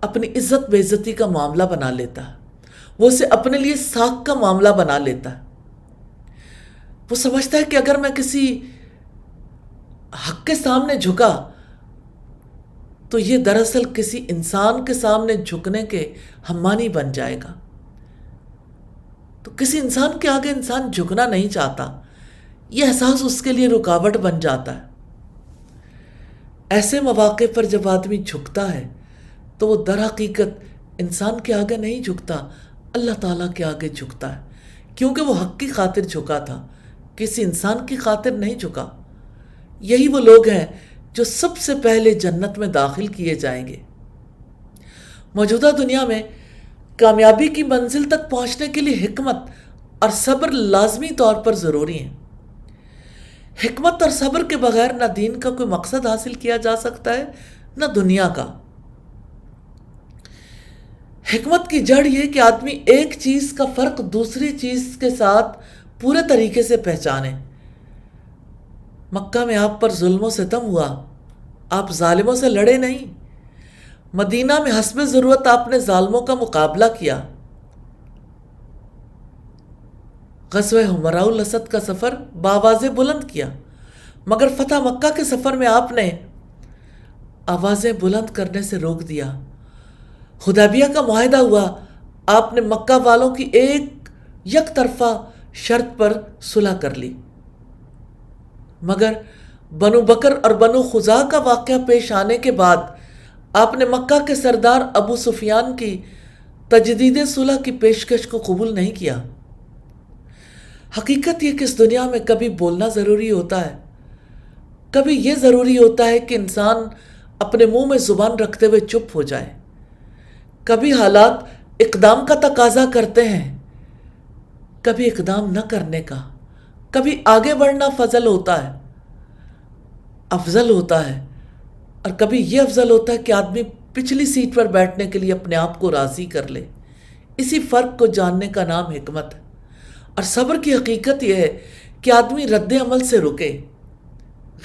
[SPEAKER 1] اپنی عزت بے عزتی کا معاملہ بنا لیتا ہے، وہ اسے اپنے لیے ساکھ کا معاملہ بنا لیتا ہے۔ وہ سمجھتا ہے کہ اگر میں کسی حق کے سامنے جھکا تو یہ دراصل کسی انسان کے سامنے جھکنے کے ہمانی بن جائے گا، تو کسی انسان کے آگے انسان جھکنا نہیں چاہتا، یہ احساس اس کے لیے رکاوٹ بن جاتا ہے۔ ایسے مواقع پر جب آدمی جھکتا ہے تو وہ در حقیقت انسان کے آگے نہیں جھکتا، اللہ تعالیٰ کے آگے جھکتا ہے، کیونکہ وہ حق کی خاطر جھکا تھا، کسی انسان کی خاطر نہیں جھکا۔ یہی وہ لوگ ہیں جو سب سے پہلے جنت میں داخل کیے جائیں گے۔ موجودہ دنیا میں کامیابی کی منزل تک پہنچنے کے لیے حکمت اور صبر لازمی طور پر ضروری ہیں۔ حکمت اور صبر کے بغیر نہ دین کا کوئی مقصد حاصل کیا جا سکتا ہے نہ دنیا کا۔ حکمت کی جڑ یہ کہ آدمی ایک چیز کا فرق دوسری چیز کے ساتھ پورے طریقے سے پہچانے۔ مکہ میں آپ پر ظلم و ستم ہوا، آپ ظالموں سے لڑے نہیں۔ مدینہ میں حسب ضرورت آپ نے ظالموں کا مقابلہ کیا۔ غزوہ حمراء الاسد کا سفر بآوازیں بلند کیا، مگر فتح مکہ کے سفر میں آپ نے آوازیں بلند کرنے سے روک دیا۔ حدیبیہ کا معاہدہ ہوا، آپ نے مکہ والوں کی ایک یک طرفہ شرط پر صلح کر لی، مگر بنو بکر اور بنو خزاع کا واقعہ پیش آنے کے بعد آپ نے مکہ کے سردار ابو سفیان کی تجدید صلح کی پیشکش کو قبول نہیں کیا۔ حقیقت یہ کہ اس دنیا میں کبھی بولنا ضروری ہوتا ہے، کبھی یہ ضروری ہوتا ہے کہ انسان اپنے منہ میں زبان رکھتے ہوئے چپ ہو جائے۔ کبھی حالات اقدام کا تقاضا کرتے ہیں، کبھی اقدام نہ کرنے کا۔ کبھی آگے بڑھنا افضل ہوتا ہے اور کبھی یہ افضل ہوتا ہے کہ آدمی پچھلی سیٹ پر بیٹھنے کے لیے اپنے آپ کو راضی کر لے۔ اسی فرق کو جاننے کا نام حکمت ہے۔ اور صبر کی حقیقت یہ ہے کہ آدمی رد عمل سے رکے،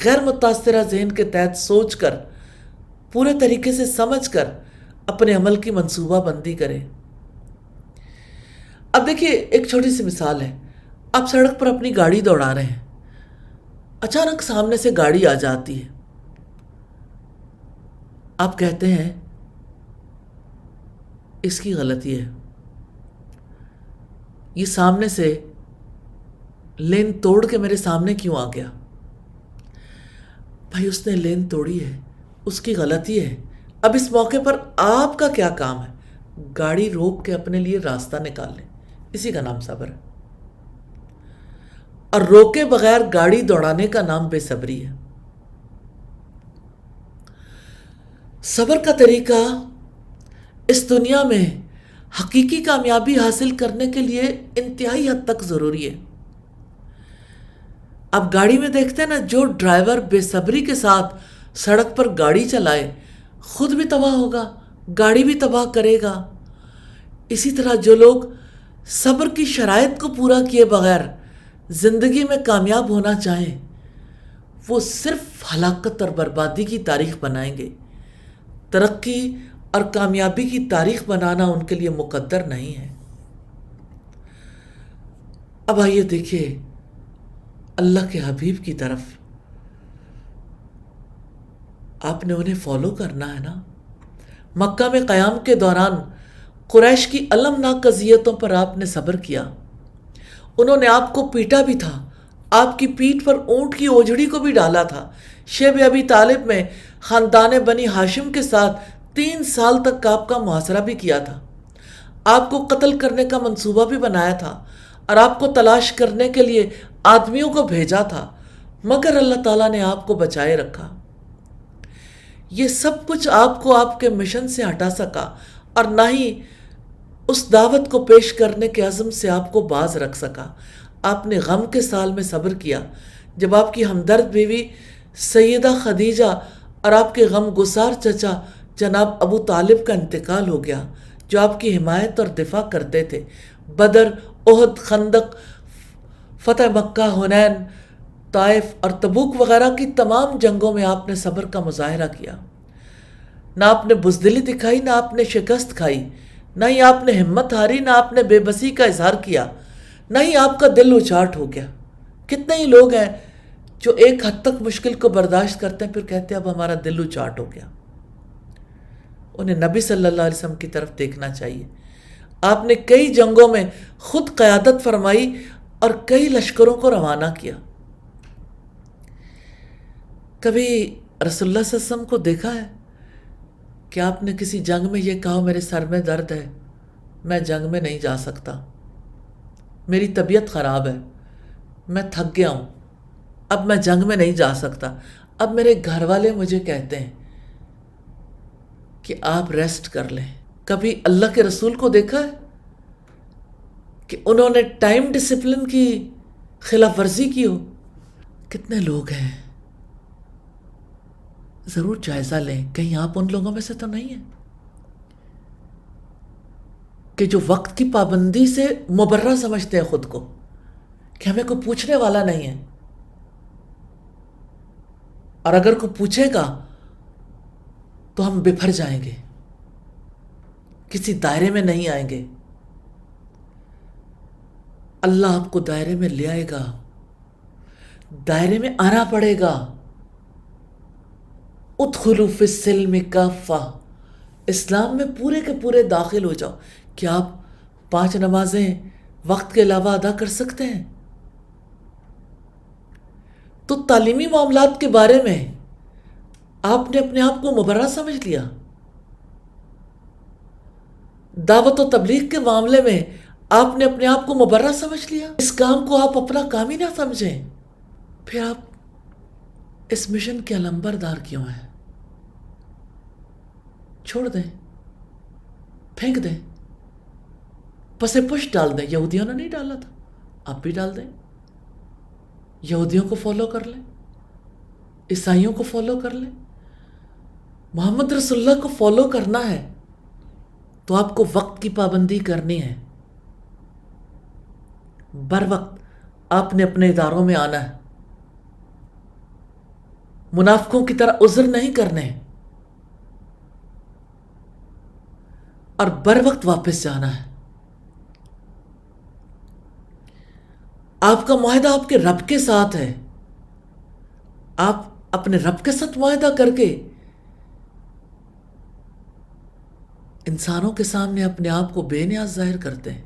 [SPEAKER 1] غیر متاثرہ ذہن کے تحت سوچ کر، پورے طریقے سے سمجھ کر اپنے عمل کی منصوبہ بندی کرے۔ اب دیکھیے ایک چھوٹی سی مثال ہے، آپ سڑک پر اپنی گاڑی دوڑا رہے ہیں، اچانک سامنے سے گاڑی آ جاتی ہے، آپ کہتے ہیں اس کی غلطی ہے، یہ سامنے سے لین توڑ کے میرے سامنے کیوں آ گیا؟ بھائی اس نے لین توڑی ہے، اس کی غلطی ہے۔ اب اس موقع پر آپ کا کیا کام ہے؟ گاڑی روک کے اپنے لیے راستہ نکال لیں، اسی کا نام صبر ہے۔ اور روکے بغیر گاڑی دوڑانے کا نام بے صبری ہے۔ صبر کا طریقہ اس دنیا میں حقیقی کامیابی حاصل کرنے کے لیے انتہائی حد تک ضروری ہے۔ آپ گاڑی میں دیکھتے ہیں نا، جو ڈرائیور بے صبری کے ساتھ سڑک پر گاڑی چلائے خود بھی تباہ ہوگا، گاڑی بھی تباہ کرے گا۔ اسی طرح جو لوگ صبر کی شرائط کو پورا کیے بغیر زندگی میں کامیاب ہونا چاہیں، وہ صرف ہلاکت اور بربادی کی تاریخ بنائیں گے۔ ترقی اور کامیابی کی تاریخ بنانا ان کے لیے مقدر نہیں ہے۔ اب آئیے دیکھیے اللہ کے حبیب کی طرف، آپ نے انہیں فالو کرنا ہے نا۔ مکہ میں قیام کے دوران قریش کی المناک اذیتوں پر آپ نے صبر کیا۔ انہوں نے آپ کو پیٹا بھی تھا، آپ کی پیٹھ پر اونٹ کی اوجڑی کو بھی ڈالا تھا۔ شیب ابی طالب میں خاندان بنی ہاشم کے ساتھ 3 سال تک آپ کا محاصرہ بھی کیا تھا، آپ کو قتل کرنے کا منصوبہ بھی بنایا تھا اور آپ کو تلاش کرنے کے لیے آدمیوں کو بھیجا تھا، مگر اللہ تعالیٰ نے آپ کو بچائے رکھا۔ یہ سب کچھ آپ کو آپ کے مشن سے ہٹا سکا اور نہ ہی اس دعوت کو پیش کرنے کے عزم سے آپ کو باز رکھ سکا۔ آپ نے غم کے سال میں صبر کیا، جب آپ کی ہمدرد بیوی سیدہ خدیجہ اور آپ کے غم گسار چچا جناب ابو طالب کا انتقال ہو گیا، جو آپ کی حمایت اور دفاع کرتے تھے۔ بدر، احد، خندق، فتح مکہ، حنین، طائف اور تبوک وغیرہ کی تمام جنگوں میں آپ نے صبر کا مظاہرہ کیا۔ نہ آپ نے بزدلی دکھائی، نہ آپ نے شکست کھائی، نہ ہی آپ نے ہمت ہاری، نہ آپ نے بے بسی کا اظہار کیا، نہ ہی آپ کا دل اچاٹ ہو گیا۔ کتنے ہی لوگ ہیں جو ایک حد تک مشکل کو برداشت کرتے ہیں، پھر کہتے ہیں اب ہمارا دل اچاٹ ہو گیا۔ انہیں نبی صلی اللہ علیہ وسلم کی طرف دیکھنا چاہیے۔ آپ نے کئی جنگوں میں خود قیادت فرمائی اور کئی لشکروں کو روانہ کیا۔ کبھی رسول اللہ صلی اللہ علیہ وسلم کو دیکھا ہے کہ آپ نے کسی جنگ میں یہ کہا میرے سر میں درد ہے، میں جنگ میں نہیں جا سکتا، میری طبیعت خراب ہے، میں تھک گیا ہوں، اب میں جنگ میں نہیں جا سکتا، اب میرے گھر والے مجھے کہتے ہیں کہ آپ ریسٹ کر لیں؟ کبھی اللہ کے رسول کو دیکھا ہے کہ انہوں نے ٹائم ڈسپلن کی خلاف ورزی کی ہو؟ کتنے لوگ ہیں، ضرور جائزہ لیں، کہیں آپ ان لوگوں میں سے تو نہیں ہیں۔ کہ جو وقت کی پابندی سے مبرہ سمجھتے ہیں خود کو کہ ہمیں کوئی پوچھنے والا نہیں ہے، اور اگر کوئی پوچھے گا تو ہم بپھر جائیں گے، کسی دائرے میں نہیں آئیں گے۔ اللہ آپ کو دائرے میں لے آئے گا، دائرے میں آنا پڑے گا۔ ادخلوا فی السلم کافہ، اسلام میں پورے کے پورے داخل ہو جاؤ۔ کیا آپ 5 نمازیں وقت کے علاوہ ادا کر سکتے ہیں؟ تو تعلیمی معاملات کے بارے میں آپ نے اپنے آپ کو مبرہ سمجھ لیا، دعوت و تبلیغ کے معاملے میں آپ نے اپنے آپ کو مبرہ سمجھ لیا، اس کام کو آپ اپنا کام ہی نہ سمجھیں، پھر آپ اس مشن کے علمبردار کیوں ہیں؟ چھوڑ دیں، پھینک دیں، پس پش ڈال دیں۔ یہودیوں نے نہیں ڈالا تھا، آپ بھی ڈال دیں۔ یہودیوں کو فالو کر لیں، عیسائیوں کو فالو کر لیں۔ محمد رسول اللہ کو فالو کرنا ہے تو آپ کو وقت کی پابندی کرنی ہے، بر وقت آپ نے اپنے اداروں میں آنا ہے، منافقوں کی طرح عذر نہیں کرنے، اور بر وقت واپس جانا ہے۔ آپ کا معاہدہ آپ کے رب کے ساتھ ہے، آپ اپنے رب کے ساتھ معاہدہ کر کے انسانوں کے سامنے اپنے آپ کو بے نیاز ظاہر کرتے ہیں،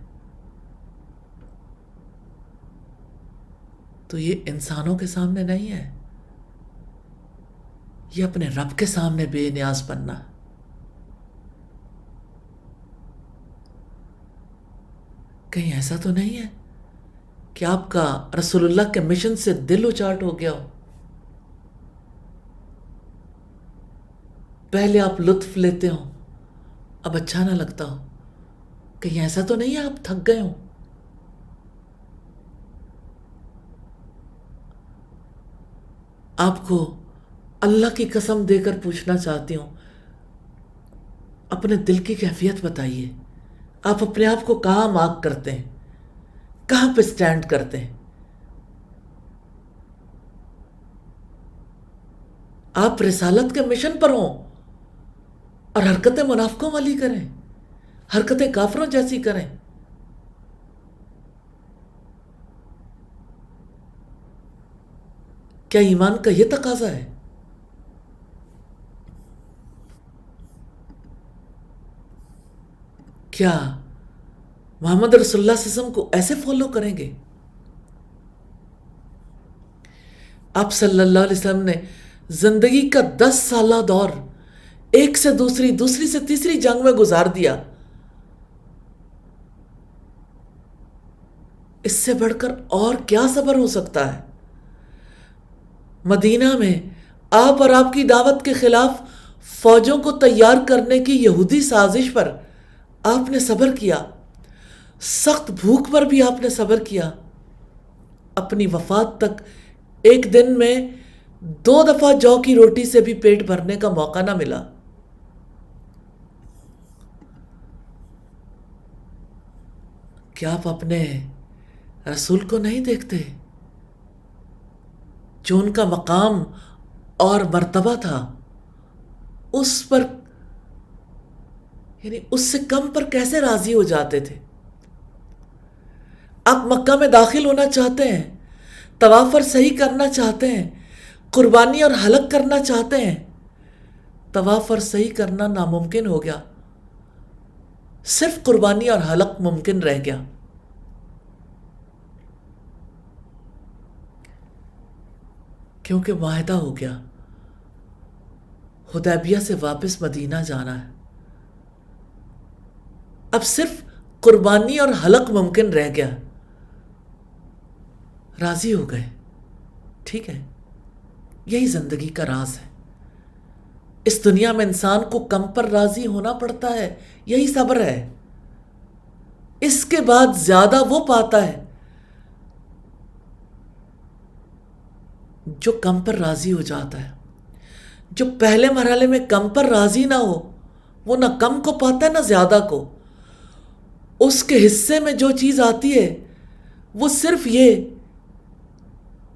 [SPEAKER 1] تو یہ انسانوں کے سامنے نہیں ہے، یہ اپنے رب کے سامنے بے نیاز بننا ہے۔ کہیں ایسا تو نہیں ہے کہ آپ کا رسول اللہ کے مشن سے دل اچاٹ ہو گیا ہو، پہلے آپ لطف لیتے ہو اب اچھا نہ لگتا ہو؟ کہیں ایسا تو نہیں ہے آپ تھک گئے ہوں؟ آپ کو اللہ کی قسم دے کر پوچھنا چاہتی ہوں، اپنے دل کی کیفیت بتائیے، آپ اپنے آپ کو کہاں مارک کرتے ہیں، کہاں پہ سٹینڈ کرتے ہیں؟ آپ رسالت کے مشن پر ہوں اور حرکتیں منافقوں والی کریں، حرکتیں کافروں جیسی کریں؟ کیا ایمان کا یہ تقاضا ہے؟ کیا محمد رسول اللہ صلی اللہ علیہ وسلم کو ایسے فالو کریں گے؟ آپ صلی اللہ علیہ وسلم نے زندگی کا 10 سالہ دور ایک سے دوسری، دوسری سے تیسری جنگ میں گزار دیا، اس سے بڑھ کر اور کیا صبر ہو سکتا ہے؟ مدینہ میں آپ اور آپ کی دعوت کے خلاف فوجوں کو تیار کرنے کی یہودی سازش پر آپ نے صبر کیا، سخت بھوک پر بھی آپ نے صبر کیا، اپنی وفات تک ایک دن میں 2 دفعہ جو کی روٹی سے بھی پیٹ بھرنے کا موقع نہ ملا۔ کیا آپ اپنے رسول کو نہیں دیکھتے جو ان کا مقام اور مرتبہ تھا، اس پر یعنی اس سے کم پر کیسے راضی ہو جاتے تھے؟ آپ مکہ میں داخل ہونا چاہتے ہیں، طواف اور صحیح کرنا چاہتے ہیں، قربانی اور حلق کرنا چاہتے ہیں، طواف اور صحیح کرنا ناممکن ہو گیا، صرف قربانی اور حلق ممکن رہ گیا۔ کیونکہ معاہدہ ہو گیا، حدیبیہ سے واپس مدینہ جانا ہے، اب صرف قربانی اور حلق ممکن رہ گیا۔ راضی ہو گئے، ٹھیک ہے، یہی زندگی کا راز ہے۔ اس دنیا میں انسان کو کم پر راضی ہونا پڑتا ہے، یہی صبر ہے۔ اس کے بعد زیادہ وہ پاتا ہے جو کم پر راضی ہو جاتا ہے۔ جو پہلے مرحلے میں کم پر راضی نہ ہو، وہ نہ کم کو پاتا ہے نہ زیادہ کو، اس کے حصے میں جو چیز آتی ہے وہ صرف یہ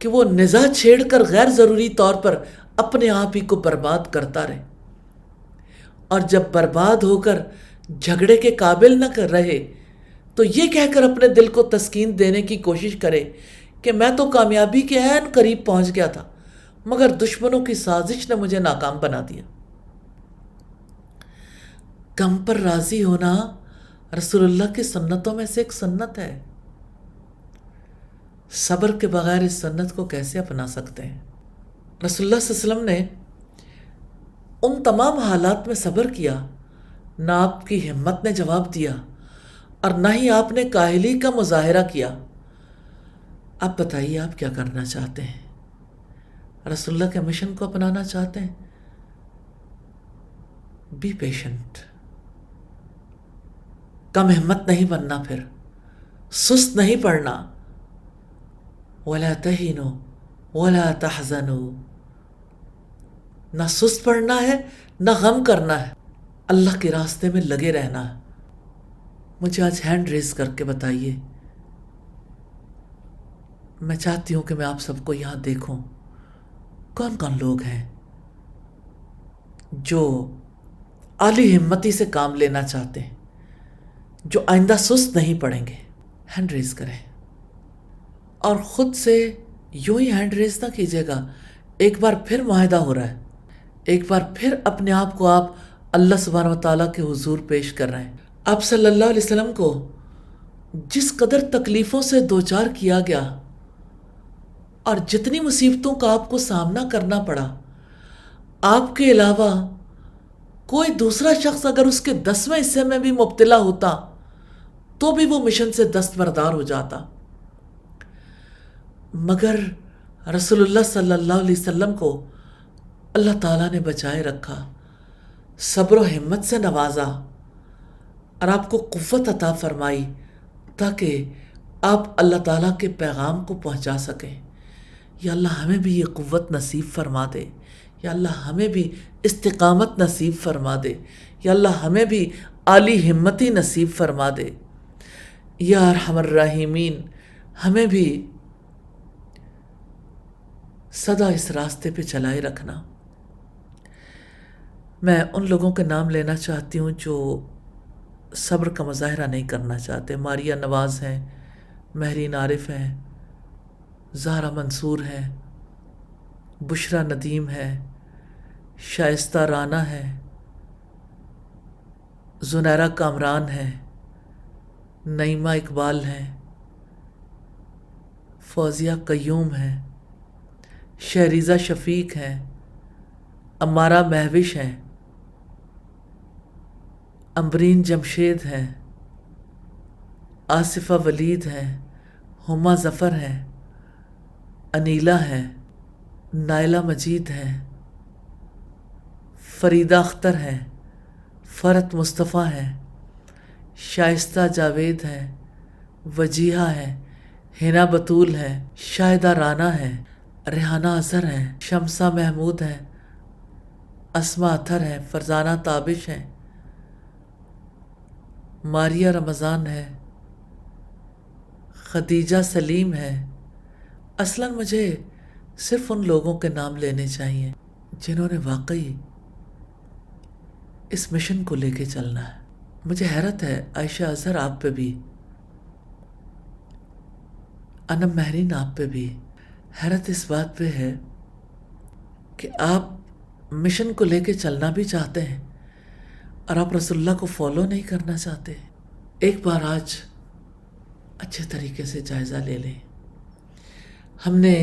[SPEAKER 1] کہ وہ نزاع چھیڑ کر غیر ضروری طور پر اپنے آپ ہی کو برباد کرتا رہے، اور جب برباد ہو کر جھگڑے کے قابل نہ کر رہے تو یہ کہہ کر اپنے دل کو تسکین دینے کی کوشش کرے کہ میں تو کامیابی کے عین قریب پہنچ گیا تھا، مگر دشمنوں کی سازش نے مجھے ناکام بنا دیا۔ کم پر راضی ہونا رسول اللہ کی سنتوں میں سے ایک سنت ہے۔ صبر کے بغیر اس سنت کو کیسے اپنا سکتے ہیں؟ رسول اللہ صلی اللہ علیہ وسلم نے ان تمام حالات میں صبر کیا، نہ آپ کی ہمت نے جواب دیا اور نہ ہی آپ نے کاہلی کا مظاہرہ کیا۔ آپ بتائیے آپ کیا کرنا چاہتے ہیں؟ رسول اللہ کے مشن کو اپنانا چاہتے ہیں؟ بی پیشنٹ، کم ہمت نہیں بننا، پھر سست نہیں پڑنا۔ وَلَا تَهِنُوا وَلَا تَحْزَنُوا، نہ سست پڑنا ہے نہ غم کرنا ہے، اللہ کے راستے میں لگے رہنا ہے۔ مجھے آج ہینڈ ریز کر کے بتائیے، میں چاہتی ہوں کہ میں آپ سب کو یہاں دیکھوں، کون کون لوگ ہیں جو اعلی ہمتی سے کام لینا چاہتے ہیں، جو آئندہ سست نہیں پڑیں گے؟ ہینڈ ریز کریں، اور خود سے یوں ہی ہینڈ ریز نہ کیجیے گا۔ ایک بار پھر معاہدہ ہو رہا ہے، ایک بار پھر اپنے آپ کو آپ اللہ سبحانہ و تعالیٰ کے حضور پیش کر رہے ہیں۔ آپ صلی اللہ علیہ وسلم کو جس قدر تکلیفوں سے دوچار کیا گیا اور جتنی مصیبتوں کا آپ کو سامنا کرنا پڑا، آپ کے علاوہ کوئی دوسرا شخص اگر اس کے 10ویں حصے میں بھی مبتلا ہوتا تو بھی وہ مشن سے دستبردار ہو جاتا، مگر رسول اللہ صلی اللہ علیہ وسلم کو اللہ تعالیٰ نے بچائے رکھا، صبر و ہمت سے نوازا اور آپ کو قوت عطا فرمائی تاکہ آپ اللہ تعالیٰ کے پیغام کو پہنچا سکیں۔ یا اللہ ہمیں بھی یہ قوت نصیب فرما دے، یا اللہ ہمیں بھی استقامت نصیب فرما دے، یا اللہ ہمیں بھی عالی ہمتی نصیب فرما دے۔ یا ارحم الراحمین، ہمیں بھی سدا اس راستے پہ چلائے رکھنا۔ میں ان لوگوں کے نام لینا چاہتی ہوں جو صبر کا مظاہرہ نہیں کرنا چاہتے۔ ماریہ نواز ہیں، مہرین عارف ہیں، زہرا منصور ہیں، بشرا ندیم ہے، شائستہ رانا ہے، زنیرہ کامران ہے، نعیمہ اقبال ہیں، فوزیہ قیوم ہیں، شہریزہ شفیق ہیں، امارہ مہوش ہیں، امبرین جمشید ہیں، آصفہ ولید ہیں، ہما ظفر ہیں، انیلا ہیں، نائلہ مجید ہیں، فریدہ اختر ہیں، فرت مصطفیٰ ہیں، شائستہ جاوید ہیں، وجیہہ ہیں، ہنا بطول ہیں، شاہدہ رانا ہیں، ریحانہ اظہر ہیں، شمسہ محمود ہیں، اسما اطہر ہیں، فرزانہ تابش ہیں، ماریہ رمضان ہے، خدیجہ سلیم ہے۔ اصلاً مجھے صرف ان لوگوں کے نام لینے چاہیے جنہوں نے واقعی اس مشن کو لے کے چلنا ہے۔ مجھے حیرت ہے عائشہ اظہر آپ پہ بھی، انم مہرین آپ پہ بھی، حیرت اس بات پہ ہے کہ آپ مشن کو لے کے چلنا بھی چاہتے ہیں اور آپ رسول اللہ کو فالو نہیں کرنا چاہتے۔ ایک بار آج اچھے طریقے سے جائزہ لے لیں۔ ہم نے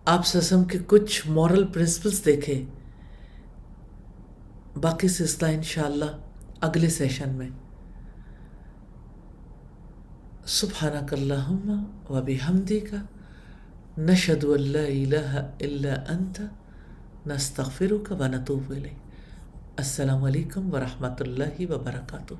[SPEAKER 1] آپ سسم کے کچھ مورل پرنسپلز دیکھے، باقی سلسلہ انشاءاللہ اگلے سیشن میں۔ سبحانک اللہم و بحمدک، نشہد ان لا الہ الا انت، نستغفرک و نتوب الیک۔ السلام علیکم ورحمۃ اللہ وبرکاتہ۔